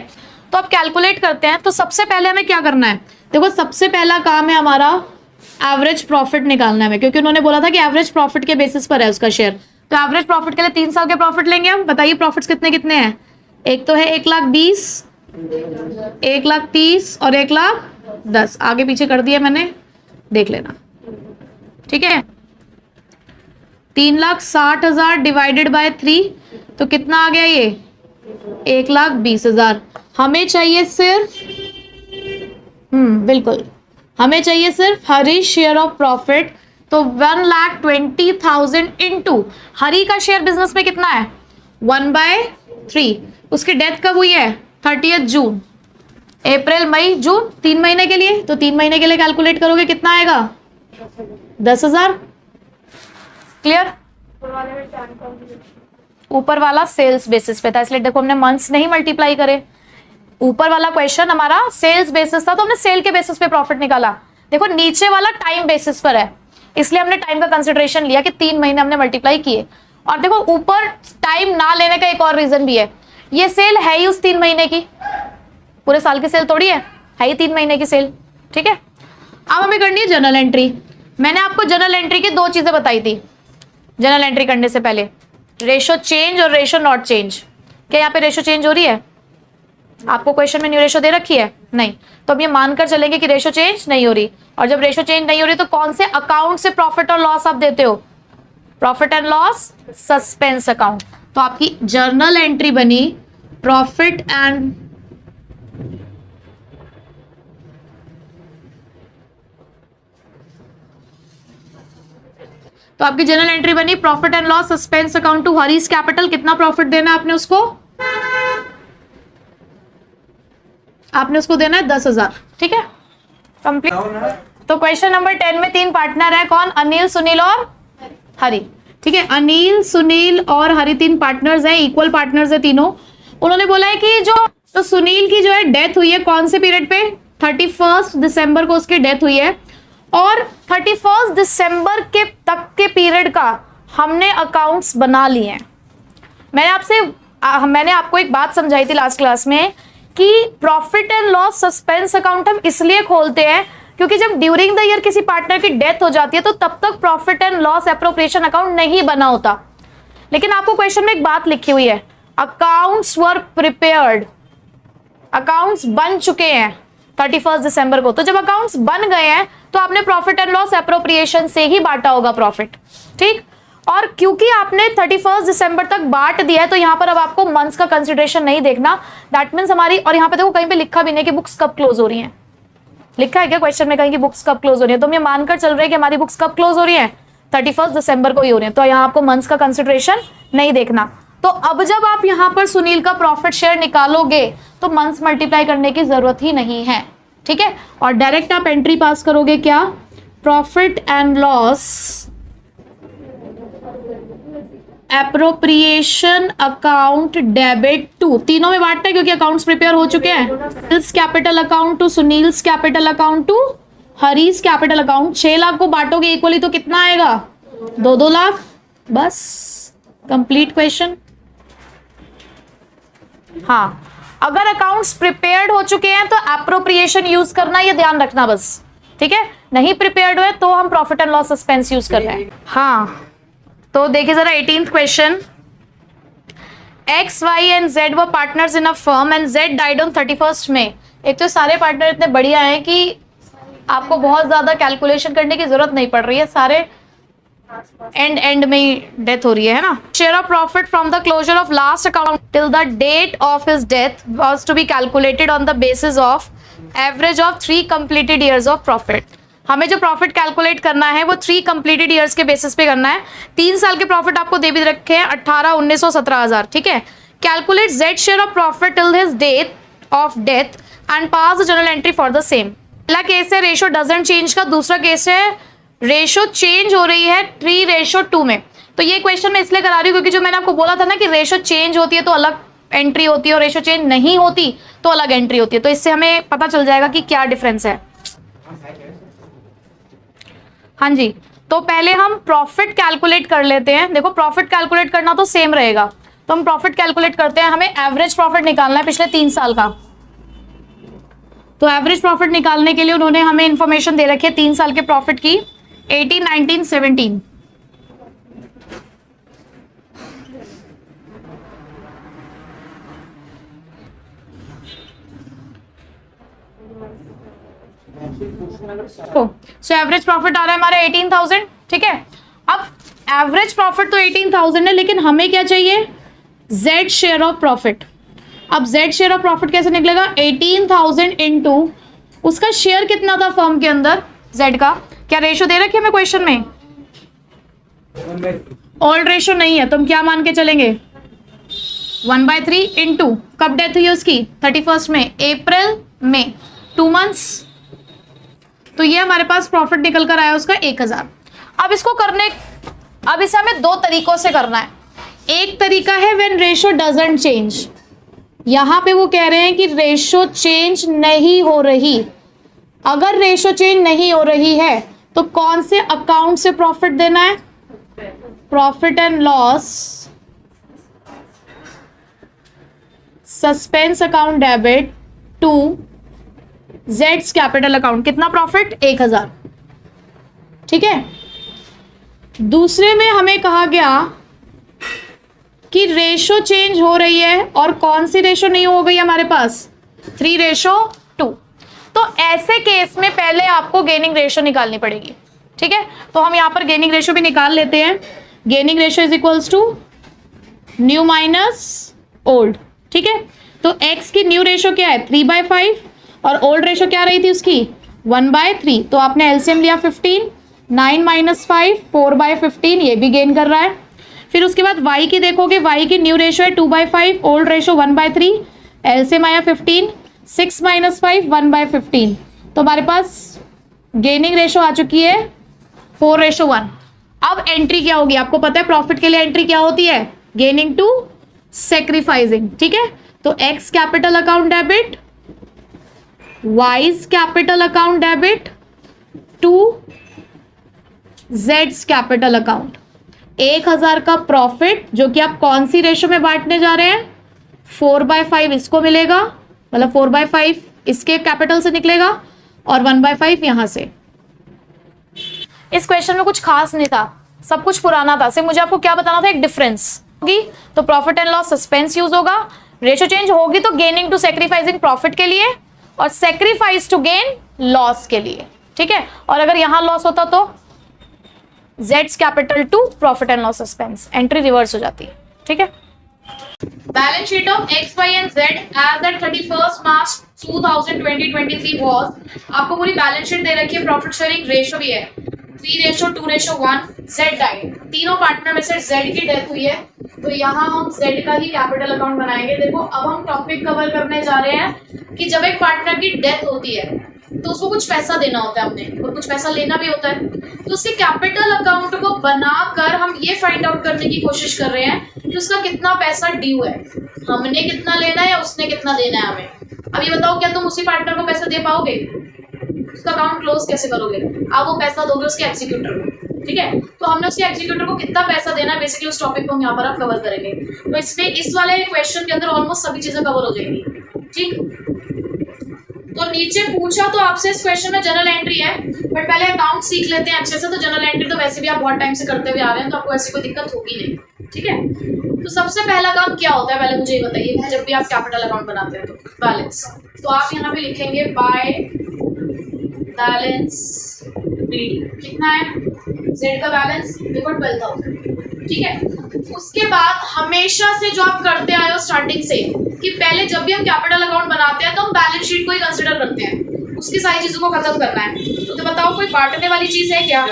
तो अब कैलकुलेट करते हैं। तो सबसे पहले हमें क्या करना है? देखो, सबसे पहला काम है हमारा एवरेज प्रॉफिट निकालना है, क्योंकि उन्होंने बोला था कि एवरेज प्रॉफिट के बेसिस पर है उसका शेयर। तो एवरेज प्रॉफिट के लिए 3 साल के प्रॉफिट लेंगे हम। बताइए प्रॉफिट्स कितने कितने हैं? एक तो है 1,20,000, 1,30,000 और 1,10,000। आगे पीछे कर दिया मैंने, देख लेना। ठीक है, 3,60,000 डिवाइडेड बाय 3, तो कितना आ गया ये? 1,20,000। हमें चाहिए सिर्फ बिल्कुल हमें चाहिए सिर्फ हरी शेयर ऑफ प्रॉफिट। तो 1,20,000 इंटू हरी का शेयर बिजनेस में कितना है? 1/3। उसकी डेथ कब हुई है? 30th जून। अप्रैल, मई, जून, 3 महीने के लिए। तो 3 महीने के लिए कैलकुलेट करोगे कितना आएगा? 10,000। क्लियर? ऊपर वाला सेल्स बेसिस पे था, इसलिए देखो हमने मंथ्स नहीं मल्टीप्लाई करे। ऊपर वाला क्वेश्चन हमारा सेल्स बेसिस था, तो हमने सेल के बेसिस पे प्रॉफिट निकाला। देखो नीचे वाला टाइम बेसिस पर है, इसलिए हमने टाइम का कंसिडरेशन लिया कि 3 महीने हमने मल्टीप्लाई किए। और देखो ऊपर टाइम ना लेने का एक और रीजन भी है, ये सेल है ही उस 3 महीने की, पूरे साल की सेल थोड़ी है ही 3 महीने की सेल। ठीक है, अब हमें करनी है जनरल एंट्री। मैंने आपको जनरल एंट्री की 2 चीजें बताई थी जनरल एंट्री करने से पहले, रेशो चेंज और रेशो नॉट चेंज। क्या यहाँ पे रेशो चेंज हो रही है? आपको क्वेश्चन में न्यू रेशो दे रखी है? नहीं। तो अब ये मानकर चलेंगे कि रेशो चेंज नहीं हो रही। और जब रेशो चेंज नहीं हो रही तो कौन से अकाउंट से प्रॉफिट और लॉस आप देते हो? Profit and loss suspense account. तो आपकी जर्नल एंट्री बनी profit and profit and loss suspense account to Hari's capital. कितना प्रॉफिट देना है आपने उसको? आपने उसको देना है 10,000। ठीक है, कंप्लीट। तो क्वेश्चन नंबर 10 में 3 पार्टनर है, कौन? अनिल, सुनील और हरि। ठीक है, अनिल, सुनील और हरि 3 पार्टनर्स हैं, इक्वल पार्टनर्स है तीनों। उन्होंने बोला है कि तो सुनील की जो है डेथ हुई है कौन से पीरियड पे? 31 दिसंबर को उसकी डेथ हुई है, और 31 दिसंबर के तक के पीरियड का हमने अकाउंट्स बना लिए हैं। मैंने आपको एक बात समझाई थी लास्ट क्लास में कि profit and loss suspense account हम इसलिए खोलते हैं क्योंकि जब ड्यूरिंग द ईयर किसी पार्टनर की डेथ हो जाती है तो तब तक profit and loss appropriation account नहीं बना होता। लेकिन आपको क्वेश्चन में एक बात लिखी हुई है, अकाउंट्स वर प्रिपेयर्ड, अकाउंट्स बन चुके हैं 31 दिसंबर को। तो जब अकाउंट्स बन गए हैं तो आपने प्रॉफिट एंड लॉस एप्रोप्रिएशन से ही बांटा होगा प्रॉफिट, ठीक। और क्योंकि आपने 31 दिसंबर तक बांट दिया है तो यहां पर अब आपको मंथ्स का कंसिडरेशन नहीं देखना। दैट मींस हमारी, और यहां पे देखो कहीं पे लिखा भी नहीं कि बुक्स कब क्लोज हो रही हैं, लिखा है क्या क्वेश्चन में कहीं कि बुक्स कब क्लोज हो रही है? तो हम ये मानकर चल रहे हैं कि हमारी बुक्स कब क्लोज हो रही है, 31 दिसंबर को ही हो रही है, तो यहाँ आपको मंथ्स का कंसिडरेशन नहीं देखना। तो अब जब आप यहाँ पर सुनील का प्रॉफिट शेयर निकालोगे तो मंथ्स मल्टीप्लाई करने की जरूरत ही नहीं है, ठीक है। और डायरेक्ट आप एंट्री पास करोगे क्या, profit and loss appropriation account debit to, तीनों में बांटना है क्योंकि अकाउंट्स प्रिपेयर हो चुके हैं। Sunil's capital account to Sunil's capital account to Harish capital account. 6 lakh को बांटोगे इक्वली तो कितना आएगा, 2-2 लाख, बस कंप्लीट क्वेश्चन। हाँ, अगर अकाउंट्स प्रिपेयर्ड हो चुके हैं तो एप्रोप्रिएशन यूज करना, ये ध्यान रखना बस, ठीक है। नहीं प्रिपेयर्ड हुए तो हम profit and loss suspense use कर रहे हैं। हाँ, तो देखिए जरा 18th question, X, Y and Z were partners in a firm and Z died on 31st में। एक तो सारे पार्टनर इतने बढ़िया हैं कि आपको बहुत ज्यादा कैलकुलेशन करने की जरूरत नहीं पड़ रही है, सारे एंड में ही डेथ हो रही है ना। Share of profit from the closure of last account till the date of his death was to be calculated on the basis of average of 3 completed years of profit. हमें जो profit calculate करना है वो 3 completed years के basis पे करना है। 3 साल के प्रॉफिट आपको दे भी रखे हैं, 18, 19 और 17,000, ठीक है। Calculate Z share of profit till his date of death and pass the journal entry for the same. पहला केस है रेशो डजंट चेंज का, दूसरा केस है रेशो चेंज हो रही है 3:2 में। तो ये क्वेश्चन मैं इसलिए करा रही हूँ क्योंकि जो मैंने आपको बोला था ना कि रेशो चेंज होती है तो अलग एंट्री होती है और रेशो चेंज नहीं होती तो अलग एंट्री होती है, तो इससे हमें पता चल जाएगा कि क्या डिफरेंस है। हाँ जी, तो पहले हम प्रॉफिट कैलकुलेट कर लेते हैं। देखो प्रॉफिट कैलकुलेट करना तो सेम रहेगा, तो हम प्रॉफिट कैलकुलेट करते हैं। हमें एवरेज प्रॉफिट निकालना है पिछले 3 साल का। तो एवरेज प्रॉफिट निकालने के लिए उन्होंने हमें इंफॉर्मेशन दे रखी है 3 साल के प्रॉफिट की, 18, 19, 17। सो एवरेज प्रॉफिट आ रहा है हमारा 18,000, ठीक है। अब एवरेज प्रॉफिट तो 18,000 है, लेकिन हमें क्या चाहिए, Z शेयर ऑफ प्रॉफिट। अब Z शेयर ऑफ प्रॉफिट कैसे निकलेगा, 18,000 इंटू उसका शेयर कितना था फर्म के अंदर Z का। क्या रेशो दे रखी है हमें क्वेश्चन में, ओल्ड रेशो नहीं है तो हम क्या मान के चलेंगे, 1/3 इंटू कब डेथ हुई उसकी, 31st में, अप्रैल में, 2 मंथ्स। तो ये हमारे पास प्रॉफिट निकल कर आया उसका 1,000। अब इसको करने, अब इसे हमें 2 तरीकों से करना है। एक तरीका है व्हेन रेशो डजंट चेंज, यहां पे वो कह रहे हैं कि रेशो चेंज नहीं हो रही। अगर रेशो चेंज नहीं हो रही है तो कौन से अकाउंट से प्रॉफिट देना है, profit and loss suspense account debit to Z's capital account. कितना प्रॉफिट, 1,000, ठीक है। दूसरे में हमें कहा गया कि रेशो चेंज हो रही है और कौन सी रेशो नहीं हो गई हमारे पास, 3:2। तो ऐसे केस में पहले आपको गेनिंग रेशो निकालनी पड़ेगी, ठीक है। तो हम यहां पर गेनिंग रेशो भी निकाल लेते हैं। Gaining ratio is equals to new minus old, ठीक है। तो x की न्यू रेशो क्या है, 3/5 और ओल्ड रेशो क्या रही थी उसकी, 1/3। तो आपने एलसीएम लिया 15, 9 - 5, 4/15, ये भी गेन कर रहा है। फिर उसके बाद y की देखोगे, y की न्यू रेशो है 2/5, ओल्ड रेशो 1/3, एलसीएम आया 15, 6 - 5, 1/15। तो हमारे पास गेनिंग रेशो आ चुकी है 4:1। अब एंट्री क्या होगी, आपको पता है प्रॉफिट के लिए एंट्री क्या होती है, गेनिंग टू सेक्रीफाइसिंग, ठीक है। तो x capital account debit, Y's capital account debit to Z's capital account. 1,000 का प्रॉफिट जो कि आप कौन सी रेशो में बांटने जा रहे हैं, 4/5 इसको मिलेगा, मतलब 4/5 इसके कैपिटल से निकलेगा और 1/5 यहां से। इस क्वेश्चन में कुछ खास नहीं था, सब कुछ पुराना था, सिर्फ मुझे आपको क्या बताना था, एक डिफरेंस होगी तो profit and loss suspense use होगा, रेशो चेंज होगी तो गेनिंग टू सेक्रीफाइसिंग प्रॉफिट के लिए और सेक्रीफाइस टू गेन लॉस के लिए, ठीक है। और अगर यहां लॉस होता तो Z's capital to profit and loss expense, entry reverse हो जाती है, ठीक है। Balance sheet of X, Y and Z as at 31 March 2023 वाज, आपको पूरी बैलेंस शीट दे रखी है, प्रॉफिट शेयरिंग रेशो भी है 3:2:1। Z डाइड, तीनों पार्टनर में से Z की डेथ हुई है, तो यहाँ हम Z का ही कैपिटल अकाउंट बनाएंगे। देखो अब हम टॉपिक कवर करने जा रहे हैं कि जब एक पार्टनर की डेथ होती है तो उसको कुछ पैसा देना होता है हमने, और कुछ पैसा लेना भी होता है, तो उसके कैपिटल अकाउंट को बनाकर हम ये फाइंड आउट करने की कोशिश कर रहे हैं कि उसका कितना पैसा ड्यू है, हमने कितना लेना है या उसने कितना देना है हमें। अब ये बताओ, क्या तुम उसी पार्टनर को पैसा दे पाओगे? उसका अकाउंट क्लोज कैसे करोगे? आप वो पैसा दोगे उसके एग्जीक्यूटर को, ठीक है। तो हमने उसके एग्जीक्यूटर को कितना पैसा देना है, बेसिकली उस टॉपिक को हम यहाँ पर आप कवर करेंगे। तो इसलिए इस वाले क्वेश्चन के अंदर ऑलमोस्ट सभी चीजें कवर हो जाएंगी, ठीक। तो नीचे पूछा तो आपसे इस क्वेश्चन में जनरल एंट्री है, बट पहले अकाउंट सीख लेते हैं अच्छे से। तो जनरल एंट्री तो वैसे भी आप बहुत टाइम से करते हुए आ रहे हैं, तो आपको ऐसी कोई दिक्कत होगी नहीं, ठीक है। तो सबसे पहला काम क्या होता है, पहले मुझे ये बताइए, जब भी आप कैपिटल अकाउंट बनाते हैं तो बैलेंस, तो आप यहाँ पे लिखेंगे बाय बैलेंस कितना है, Z का बैलेंस देखो 12,000, ठीक है। उसके बाद हमेशा से जो आप करते आए हो स्टार्टिंग से कि पहले जब भी हम कैपिटल अकाउंट बनाते हैं तो हम बैलेंस शीट को ही कंसिडर करते हैं, उसकी सारी चीजों को खत्म करना है। तो बताओ कोई बांटने वाली चीज है क्या?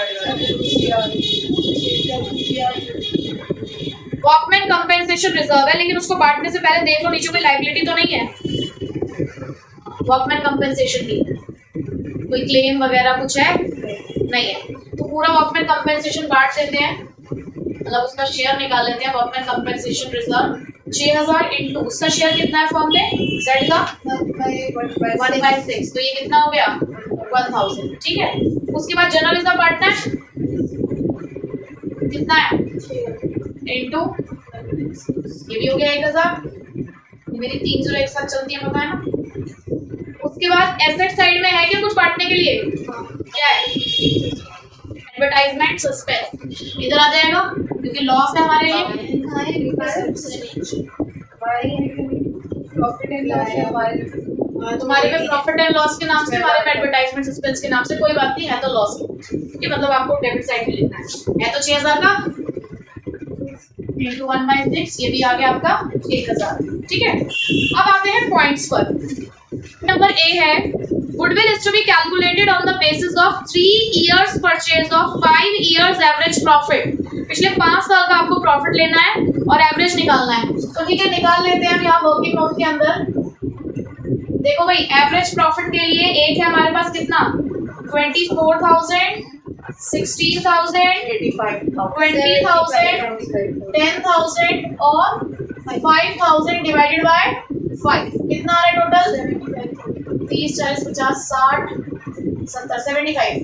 वर्कमैन कंपेंसेशन रिजर्व है, लेकिन उसको बांटने से पहले देख लो नीचे कोई लायबिलिटी तो नहीं है वर्कमैन कंपेंसेशन की, कोई क्लेम वगैरह कुछ है नहीं है, तो पूरा वर्कमैन कंपेंसेशन बांट देते हैं, मतलब उसका शेयर निकाल लेते हैं। वर्कमैन कंपेंसेशन रिजर्व 6000 इंटू उसका शेयर कितना है फॉर्म में, Z का 1/6, तो ये कितना हो गया 1000, ठीक है। उसके बाद जनरल रिजर्व पार्टनर कितना है इंटू, ये भी हो गया 1000, मेरी 3 0 एक साथ चलती है, पता है ना। उसके बाद एसेट साइड में है क्या कुछ बांटने के लिए, क्या है एडवर्टाइजमेंट सस्पेंस, इधर आ जाएगा क्योंकि लॉस है हमारे लिए, तुम्हारे पे प्रॉफिट एंड लॉस के नाम से, हमारे पे एडवर्टाइजमेंट सस्पेंस के नाम से, कोई बात नहीं है तो लॉस, ये मतलब आपको डेबिट साइड में लिखना है तो 6000 का इंटू 1/6, ये भी आ गया आपका 1000, ठीक है। अब आते हैं पॉइंट्स पर। नंबर ए है goodwill is to be calculated on the basis of 3 years purchase of 5 years average profit. पिछले 5 साल का आपको प्रॉफिट लेना है और एवरेज निकालना है, तो ठीक है निकाल लेते हैं हम यहाँ वर्किंग नोट के अंदर। देखो भाई एवरेज प्रॉफिट के लिए एक है हमारे पास कितना 24,000, 16,000, 20,000, 10,000 और 5,000 डिवाइडेड बाय 5, कितना आ रहा है टोटल 30, 40, 50, 60, 70, 75।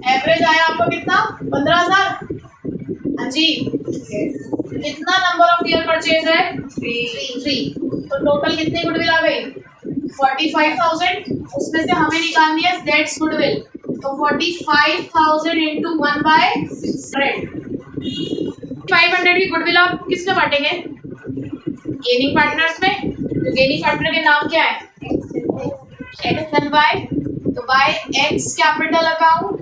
एवरेज आया आपको कितना 15,000, हाँ जी। कितना नंबर ऑफ ईयर परचेज है 3, तो टोटल कितनी गुडविल आ गई 45,000, उसमें से हमें निकालनी है दैट्स गुडविल, तो 45,000 इंटू 1/100, 500 की गुडविल आप किस में बांटेंगे गेनिंग पार्टनर्स में, तो गेनिंग पार्टनर के नाम क्या है एक्स एंड वाई, तो by X capital account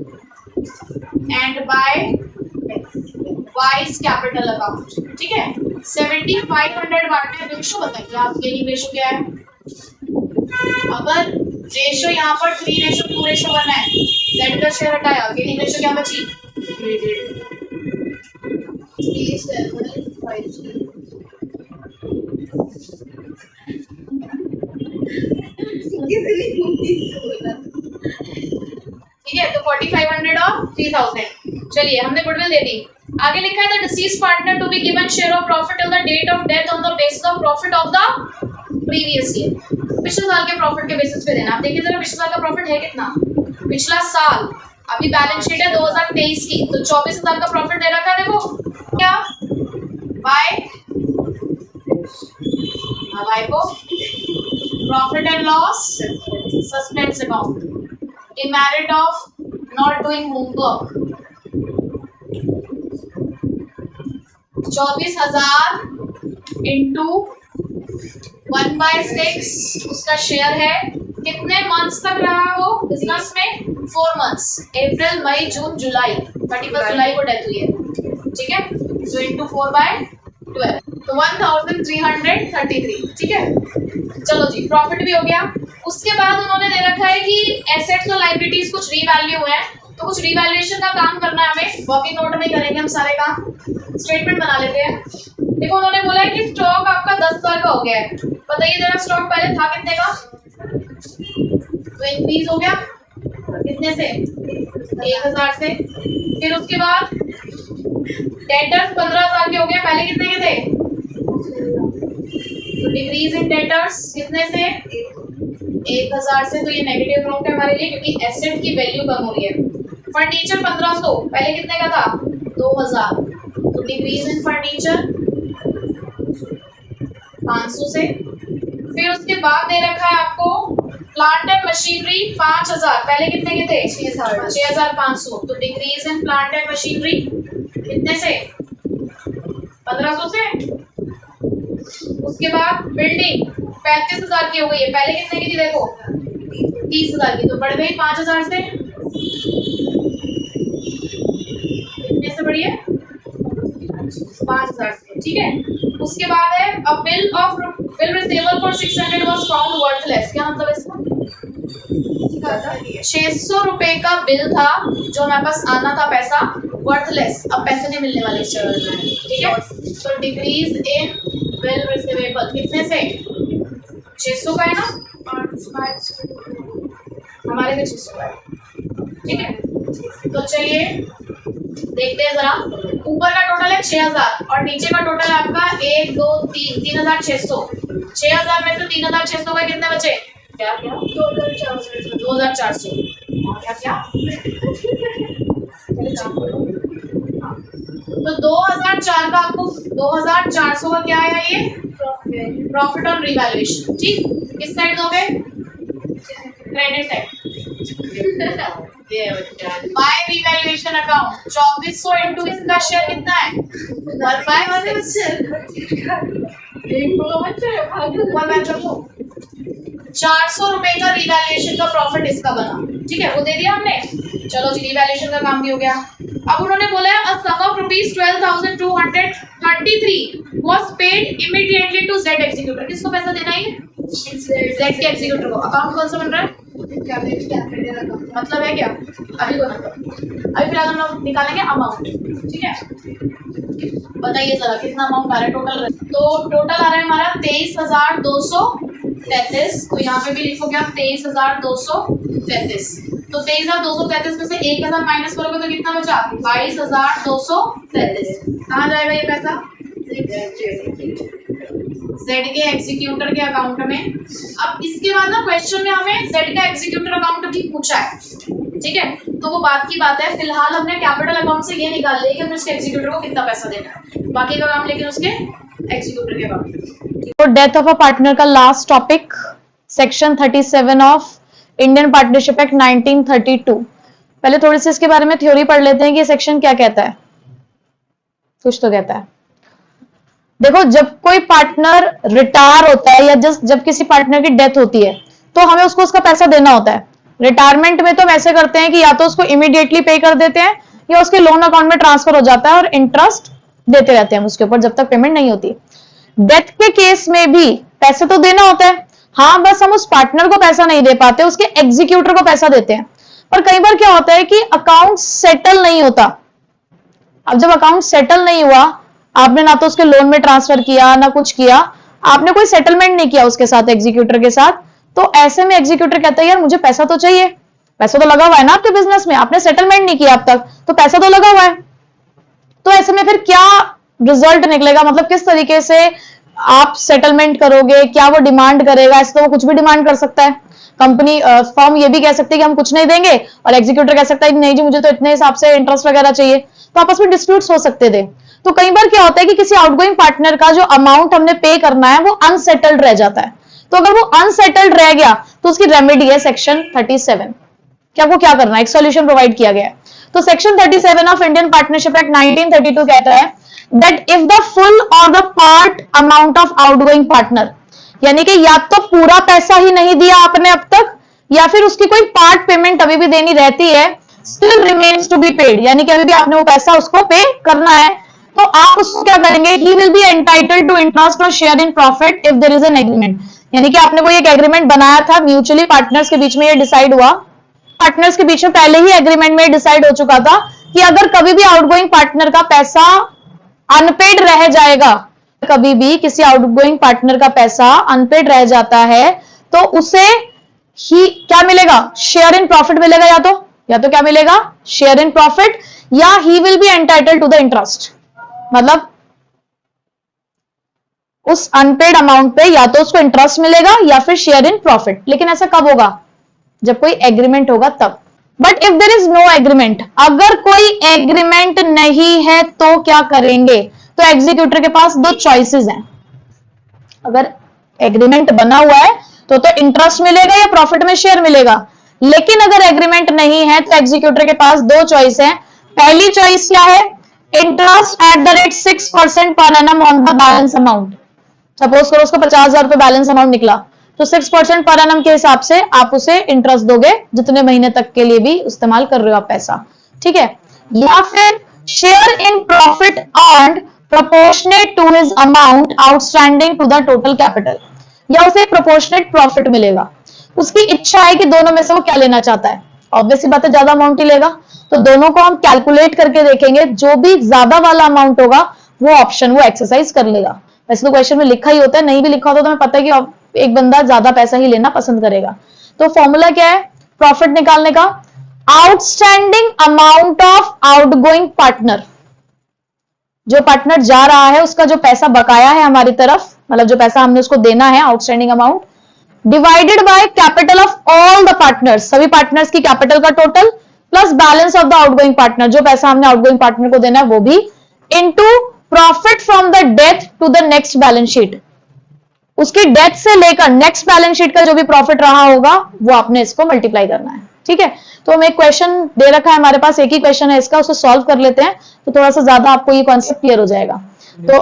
and by Y's capital account, ठीक है। 7500 बांटने रेशो बताइए आप, गेनिंग रेशो क्या है, अगर रेशो यहाँ पर 3:2:1 है, Z का शेयर हटाया, गेनिंग रेशो क्या बची 3:7:5। ठीक है, तो 4500 और 3000, चलिए हमने गुडविल दे दी। आगे लिखा है the deceased partner to be given share of profit till the date of death on the basis of profit of the previous year, पिछले साल के प्रॉफिट के बेसिस पे देना। आप देखिए जरा पिछले साल का प्रॉफिट है कितना, पिछला साल अभी बैलेंस शीट है 2023 की, तो 24,000 का प्रॉफिट दे रखा है। देखो क्या बाय को profit and loss suspense account, demerit of not doing homework, 24,000 into 1/6 उसका शेयर है। कितने मंथ्स तक रहा वो बिजनेस में? 4 मंथ्स, अप्रैल मई जून जुलाई, 31 जुलाई को डेथ हुई है, ठीक है। सो इंटू 4/12 तो 1333, ठीक है। चलो जी, प्रॉफिट भी हो गया। उसके बाद उन्होंने दे रखा है कि एसेट्स और लाइबिलिटीज कुछ रीवैल्यू है, तो कुछ रिवैल्यूएशन का काम करना है हमें। वर्किंग नोट में करेंगे हम सारे काम, स्टेटमेंट बना लेते हैं। देखो उन्होंने बोला है कि स्टॉक आपका 10,000 का हो गया है। बताइए जरा, स्टॉक पहले था कितने का? तो इंक्रीज हो गया कितने से? 1,000 से। फिर उसके बाद डेटर्स 15,000 के हो गए, पहले कितने के थे? तो डिक्रीज इन डेटर्स कितने से? 1,000 से। तो ये नेगेटिव अमाउंट है हमारे लिए, क्योंकि एसेट की वैल्यू कम हो रही है। फर्नीचर 1500, पहले कितने का था? 2,000, तो डिक्रीज इन फर्नीचर 500 से। फिर उसके बाद दे रखा है आपको प्लांट एंड मशीनरी 5,000, पहले कितने के थे? 6,500, तो decrease in plant and machinery कितने से? 1,500 से। उसके बाद बिल्डिंग 35,000 की हो गई है, पहले कितने की थी? देखो 30,000 की, तो बढ़ गई 5,000 से। कितने से बढ़ी है? 5,000 से, ठीक है। उसके बाद है अ bill receivable for 600 was found worthless. क्या मतलब है इसका? 600 रुपए का बिल था जो हमारे पास आना था पैसा, वर्थलेस, अब पैसे नहीं मिलने वाले इस जगह में, ठीक है। तो डिक्रीज इन बिल रिसीवेबल कितने से? 600 का है ना, हमारे में 600 का है, ठीक है। तो चलिए देखते हैं जरा, ऊपर का टोटल है 6,000 और नीचे का टोटल है आपका 1 2 3 3,600। 6,000 में से 3,600 का कितने बचे? क्या 2,400। क्या तो 2,004 का आपको 2,400 का क्या है? ये प्रॉफिट ऑन रिवैल्यूएशन, ठीक। किस साइड दोगे? Credit side. By revaluation account 2400 into इसका शेयर कितना है? 400 रुपए का रिवैल्यूएशन का प्रॉफिट इसका बना, ठीक है। वो दे दिया हमने। चलो जी, रिवैल्यूएशन का काम भी हो गया। अब उन्होंने बोला है a sum of ₹12,233 was paid immediately to the executor. किसको पैसा देना है? जेड के एग्जीक्यूटर को। अकाउंट कौन सा बन रहा है? मतलब है क्या? अभी को अभी फिलहाल हम लोग निकालेंगे अमाउंट, ठीक है। बताइए जरा कितना अमाउंट आ रहा है टोटल? तो टोटल आ रहा है हमारा 23,233। तो यहाँ पे भी लिखोगे आप 23,233। तो 23,233 में से 1,000 माइनस करोगे तो कितना बचा? 22,233। कहाँ जाएगा ये पैसा? जेड के एग्जीक्यूटर के अकाउंट में। अब इसके बाद ना क्वेश्चन में हमें जेड का एग्जीक्यूटर अकाउंट भी पूछा है, ठीक है। तो वो बात की बात है, फिलहाल हमने कैपिटल अकाउंट से ये निकाल लिया कि हमें उसके एग्जीक्यूटर को कितना पैसा देना है, बाकी का काम लेकिन उसके एग्जीक्यूटर के अकाउंट। तो डेथ ऑफ अ पार्टनर का last topic, section 37 of Indian partnership act 1932। पहले थोड़ी सी इसके बारे में थ्योरी पढ़ लेते हैं कि सेक्शन क्या कहता है। कुछ तो कहता है, देखो जब कोई पार्टनर रिटायर होता है या जब किसी पार्टनर की डेथ होती है तो हमें उसको उसका पैसा देना होता है। रिटायरमेंट में तो वैसे करते हैं कि या तो उसको इमीडिएटली पे कर देते हैं या उसके लोन अकाउंट में ट्रांसफर हो जाता है और इंटरेस्ट देते रहते हैं उसके ऊपर जब तक पेमेंट नहीं होती। डेथ के केस में भी पैसे तो देना होता है, हाँ, बस हम उस पार्टनर को पैसा नहीं दे पाते, उसके एग्जीक्यूटर को पैसा देते हैं। पर कई बार क्या होता है कि अकाउंट सेटल नहीं होता। अब जब अकाउंट सेटल नहीं हुआ, आपने ना तो उसके लोन में ट्रांसफर किया ना कुछ किया, आपने कोई सेटलमेंट नहीं किया उसके साथ, एग्जीक्यूटर के साथ, तो ऐसे में एग्जीक्यूटर कहता है यार मुझे पैसा तो चाहिए, पैसा तो लगा हुआ है ना आपके बिजनेस में, आपने सेटलमेंट नहीं किया अब तक, तो पैसा तो लगा हुआ है। तो ऐसे में फिर क्या रिजल्ट निकलेगा, मतलब किस तरीके से आप सेटलमेंट करोगे, क्या वो डिमांड करेगा? ऐसे तो वो कुछ भी डिमांड कर सकता है। कंपनी फर्म ये भी कह सकती है कि हम कुछ नहीं देंगे और एग्जीक्यूटर कह सकता है कि नहीं जी मुझे तो इतने हिसाब से इंटरेस्ट वगैरह चाहिए, तो आपस में डिस्प्यूट्स हो सकते थे। तो कई बार क्या होता है कि किसी आउटगोइंग पार्टनर का जो अमाउंट हमने पे करना है वो अनसेटल्ड रह जाता है। तो अगर वो अनसेटल्ड रह गया तो उसकी रेमेडी है सेक्शन 37 कि आपको क्या करना है, एक सॉल्यूशन प्रोवाइड किया गया है। तो section 37 of Indian partnership act 1932 कहता है that if the full or the part amount of outgoing partner, यानी कि या तो पूरा पैसा ही नहीं दिया आपने अब तक, या फिर उसकी कोई पार्ट पेमेंट अभी भी देनी रहती है, still remains to be paid, यानी कि अभी भी आपने वो पैसा उसको पे करना है, तो आप उसको क्या करेंगे, he will be entitled to interest और share in profit if there is an agreement. यानी कि आपने कोई एक एग्रीमेंट बनाया था, म्यूचुअली पार्टनर्स के बीच में ये डिसाइड हुआ, पार्टनर्स के बीच में पहले ही एग्रीमेंट में डिसाइड हो चुका था कि अगर कभी भी आउटगोइंग पार्टनर का पैसा अनपेड रह जाएगा, कभी भी किसी आउटगोइंग पार्टनर का पैसा अनपेड रह जाता है, तो उसे ही क्या मिलेगा, शेयर इन प्रॉफिट मिलेगा, या तो क्या मिलेगा, शेयर इन प्रॉफिट, या he will be entitled to the interest. मतलब उस अनपेड अमाउंट पे या तो उसको इंटरेस्ट मिलेगा या फिर शेयर इन प्रॉफिट। लेकिन ऐसा कब होगा, जब कोई एग्रीमेंट होगा तब। But if there is no agreement, अगर कोई एग्रीमेंट नहीं है तो क्या करेंगे, तो एग्जीक्यूटर के पास दो चॉइसेस हैं। अगर एग्रीमेंट बना हुआ है तो इंटरेस्ट मिलेगा या प्रॉफिट में शेयर मिलेगा, लेकिन अगर एग्रीमेंट नहीं है तो एग्जीक्यूटर के पास दो चॉइस है। पहली चॉइस क्या है, interest at the rate 6% per annum on the balance amount. Suppose करो उसको 50,000 रुपए बैलेंस अमाउंट निकला, तो 6% पर एनम के हिसाब से आप उसे इंटरेस्ट दोगे, जितने महीने तक के लिए भी इस्तेमाल कर रहे हो आप पैसा, ठीक है। या फिर share in profit earned proportionate to his amount outstanding to the total capital, या उसे प्रोपोर्शनेट प्रॉफिट मिलेगा। उसकी इच्छा है कि दोनों में से वो क्या लेना चाहता है, ऑब्वियसली बात है ज्यादा अमाउंट ही लेगा, तो दोनों को हम कैलकुलेट करके देखेंगे, जो भी ज्यादा वाला अमाउंट होगा वो ऑप्शन वो एक्सरसाइज कर लेगा। वैसे तो क्वेश्चन में लिखा ही होता है, नहीं भी लिखा होता तो हमें पता है कि एक बंदा ज्यादा पैसा ही लेना पसंद करेगा। तो फॉर्मूला क्या है प्रॉफिट निकालने का, outstanding amount of outgoing partner, जो पार्टनर जा रहा है उसका जो पैसा बकाया है हमारी तरफ, मतलब जो पैसा हमने उसको देना है, outstanding amount, divided by capital of all the partners, सभी पार्टनर्स की कैपिटल का total, plus balance of the outgoing partner, जो पैसा हमने आउटगोइंग पार्टनर को देना है वो भी, into profit from the death to the next balance sheet. उसकी डेथ से लेकर नेक्स्ट बैलेंस शीट का जो भी प्रॉफिट रहा होगा वो आपने इसको मल्टीप्लाई करना है, ठीक है। तो हम एक क्वेश्चन दे रखा है हमारे पास, एक ही क्वेश्चन है इसका, उसे सॉल्व कर लेते हैं तो थोड़ा सा ज्यादा आपको ये कॉन्सेप्ट क्लियर हो जाएगा। तो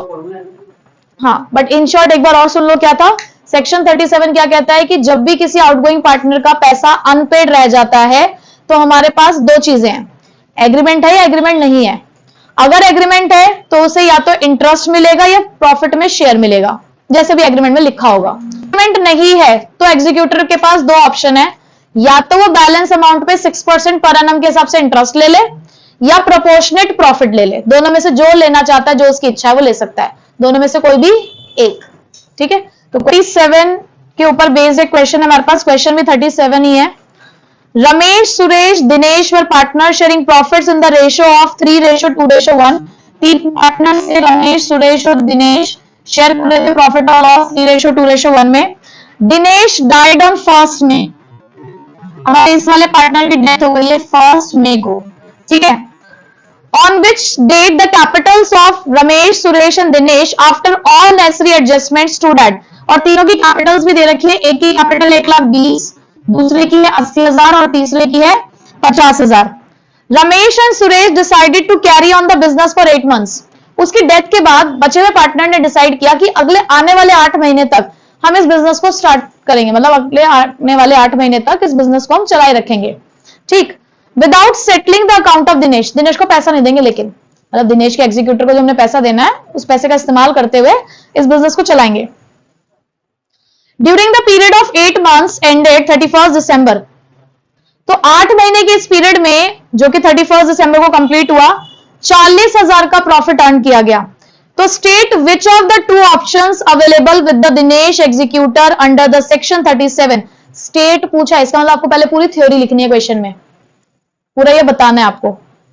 हाँ, बट इन शॉर्ट एक बार और सुन लो क्या था। सेक्शन 37 क्या कहता है कि जब भी किसी आउटगोइंग पार्टनर का पैसा अनपेड रह जाता है तो हमारे पास दो चीजें हैं, एग्रीमेंट है या एग्रीमेंट नहीं है। अगर एग्रीमेंट है तो उसे या तो इंटरेस्ट मिलेगा या प्रॉफिट में शेयर मिलेगा, जैसे भी एग्रीमेंट में लिखा होगा। एग्रीमेंट नहीं है तो एग्जीक्यूटर के पास दो ऑप्शन है, या तो वो बैलेंस अमाउंट पे 6% पर एनम के हिसाब से इंटरेस्ट ले ले, या प्रोपोर्शनेट प्रॉफिट ले ले। दोनों में से जो लेना चाहता है, जो उसकी इच्छा है वो ले सकता है, दोनों में से कोई भी एक, ठीक है। तो 37 के ऊपर बेस्ड एक क्वेश्चन है हमारे पास, क्वेश्चन भी 37 ही है। Ramesh, Suresh, Dinesh were partner sharing profits in the ratio of 3:2:1। तीन पार्टनर से रमेश, सुरेश और दिनेश शेयर कर रहे थे प्रॉफिट और लॉस 3:2:1 में। दिनेश डाइड ऑन 1 मई, हमारे इस वाले पार्टनर की डेथ हो गई है 1 मई को, ठीक है। On which date the capitals of Ramesh, Suresh and Dinesh after all necessary adjustments stood at, और तीनों की कैपिटल्स भी दे रखी है, एक की कैपिटल 1,20,000, दूसरे की है 80,000 और तीसरे की है 50,000। Ramesh and Suresh decided to carry on the business for 8 months। उसकी डेथ के बाद बचे हुए पार्टनर ने डिसाइड किया कि अगले आने वाले 8 महीने तक हम इस बिजनेस को स्टार्ट करेंगे, मतलब अगले आने वाले 8 महीने तक इस बिजनेस को हम चलाए रखेंगे, ठीक। Without settling the account of Dinesh, Dinesh को पैसा नहीं देंगे, लेकिन मतलब दिनेश के एग्जीक्यूटर को जो हमने पैसा देना है उस पैसे का इस्तेमाल करते हुए इस बिजनेस को चलाएंगे। During the period of 8 months ended 31 दिसंबर, तो 8 महीने के इस पीरियड में जो कि 31 दिसंबर को कंप्लीट हुआ, 40,000 का प्रॉफिट अर्न किया गया। तो state which of the two options available with the Dinesh executor under the section 37। State पूछा, इसका मतलब आपको पहले पूरी थ्योरी लिखनी है, क्वेश्चन में पूरा ये बताना है आपको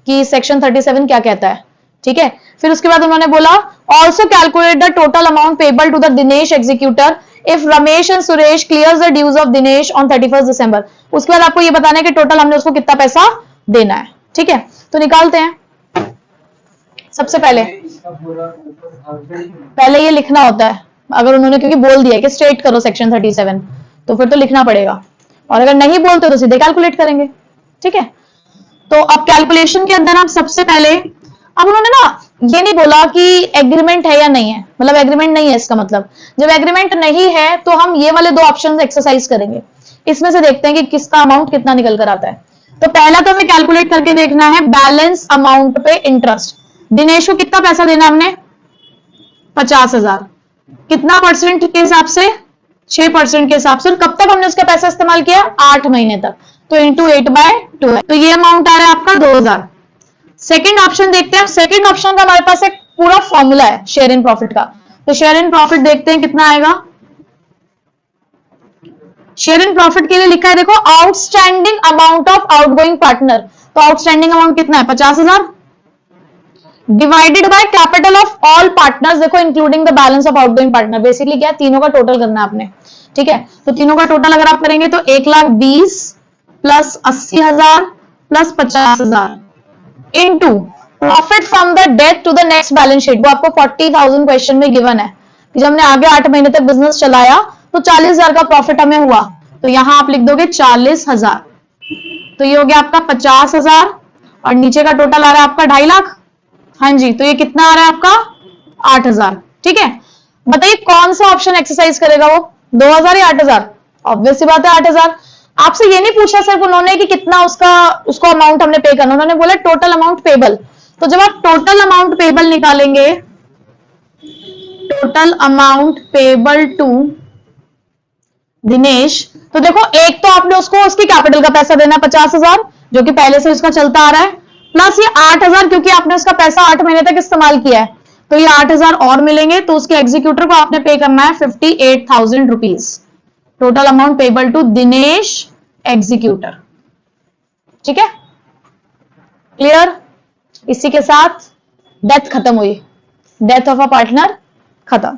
कि सेक्शन 37 क्या कहता है, ठीक है। फिर उसके बाद उन्होंने बोला also calculate the total amount payable to the Dinesh executor if Ramesh and Suresh clears the dues of Dinesh on 31 December. उसके बाद आपको ये बताना है कि टोटल हमने उसको कितना पैसा देना है, ठीक है। तो निकालते हैं। सबसे पहले ये लिखना होता है, अगर उन्होंने क्योंकि बोल दिया कि स्टेट करो सेक्शन 37, तो फिर तो लिखना पड़ेगा, और अगर नहीं बोलते तो सीधे कैलकुलेट करेंगे, ठीक है। तो अब कैलकुलेशन के अंदर आप सबसे पहले अब उन्होंने ना ये नहीं बोला कि एग्रीमेंट है या नहीं है, मतलब एग्रीमेंट नहीं है इसका मतलब, जब एग्रीमेंट नहीं है तो हम ये वाले दो ऑप्शन एक्सरसाइज करेंगे, इसमें से देखते हैं कि किसका अमाउंट कितना निकल कर आता है। तो पहला तो हमें कैलकुलेट करके देखना है बैलेंस अमाउंट पे इंटरेस्ट। दिनेश को कितना पैसा देना हमने, 50,000, कितना परसेंट के हिसाब से, 6% के हिसाब से। कब तक हमने उसका पैसा इस्तेमाल किया, 8 महीने तक, तो इंटू 8/2 है, तो ये अमाउंट आ रहा है आपका 2,000। सेकंड ऑप्शन देखते हैं। सेकंड ऑप्शन का हमारे पास एक पूरा फॉर्मूला है शेयर इन प्रॉफिट का, तो शेयर इन प्रॉफिट देखते हैं कितना आएगा। शेयर इन प्रॉफिट के लिए लिखा है देखो, outstanding amount of outgoing partner, तो आउटस्टैंडिंग अमाउंट कितना है, 50,000 divided by capital of all partners, देखो including the balance of outgoing partner. Basically क्या, तीनों का टोटल करना है आपने, ठीक है। तो तीनों का टोटल अगर आप करेंगे तो 1,20,000 plus 80,000 plus 50,000 into profit from the death to the next balance sheet. वो आपको 40,000 क्वेश्चन में गिवन है कि जब हमने आगे 8 महीने तक बिजनेस चलाया तो 40,000 का प्रॉफिट हमें हुआ, तो यहां आप लिख दोगे 40,000, तो ये हो गया आपका 50,000 और नीचे का टोटल आ रहा है आपका 2.5 लाख। हाँ जी, तो ये कितना आ रहा है आपका, 8,000। ठीक है, बताइए कौन सा ऑप्शन एक्सरसाइज करेगा, वो 2,000 या 8,000? ऑब्वियस सी बात है 8,000। आपसे ये नहीं पूछा सिर्फ उन्होंने कि कितना उसको अमाउंट हमने पे करना, उन्होंने बोला टोटल अमाउंट पेबल। तो जब आप टोटल अमाउंट पेबल निकालेंगे, total amount payable to Dinesh, तो देखो एक तो आपने उसको उसकी कैपिटल का पैसा देना 50,000 जो कि पहले से उसका चलता आ रहा है, प्लस ये 8,000 क्योंकि आपने उसका पैसा 8 महीने तक इस्तेमाल किया है, तो ये 8,000 और मिलेंगे, तो उसके एग्जीक्यूटर को आपने पे करना है 58,000 rupees. Total amount payable to Dinesh executor. ठीक है, क्लियर? इसी के साथ डेथ खत्म हुई, डेथ ऑफ अ पार्टनर खत्म।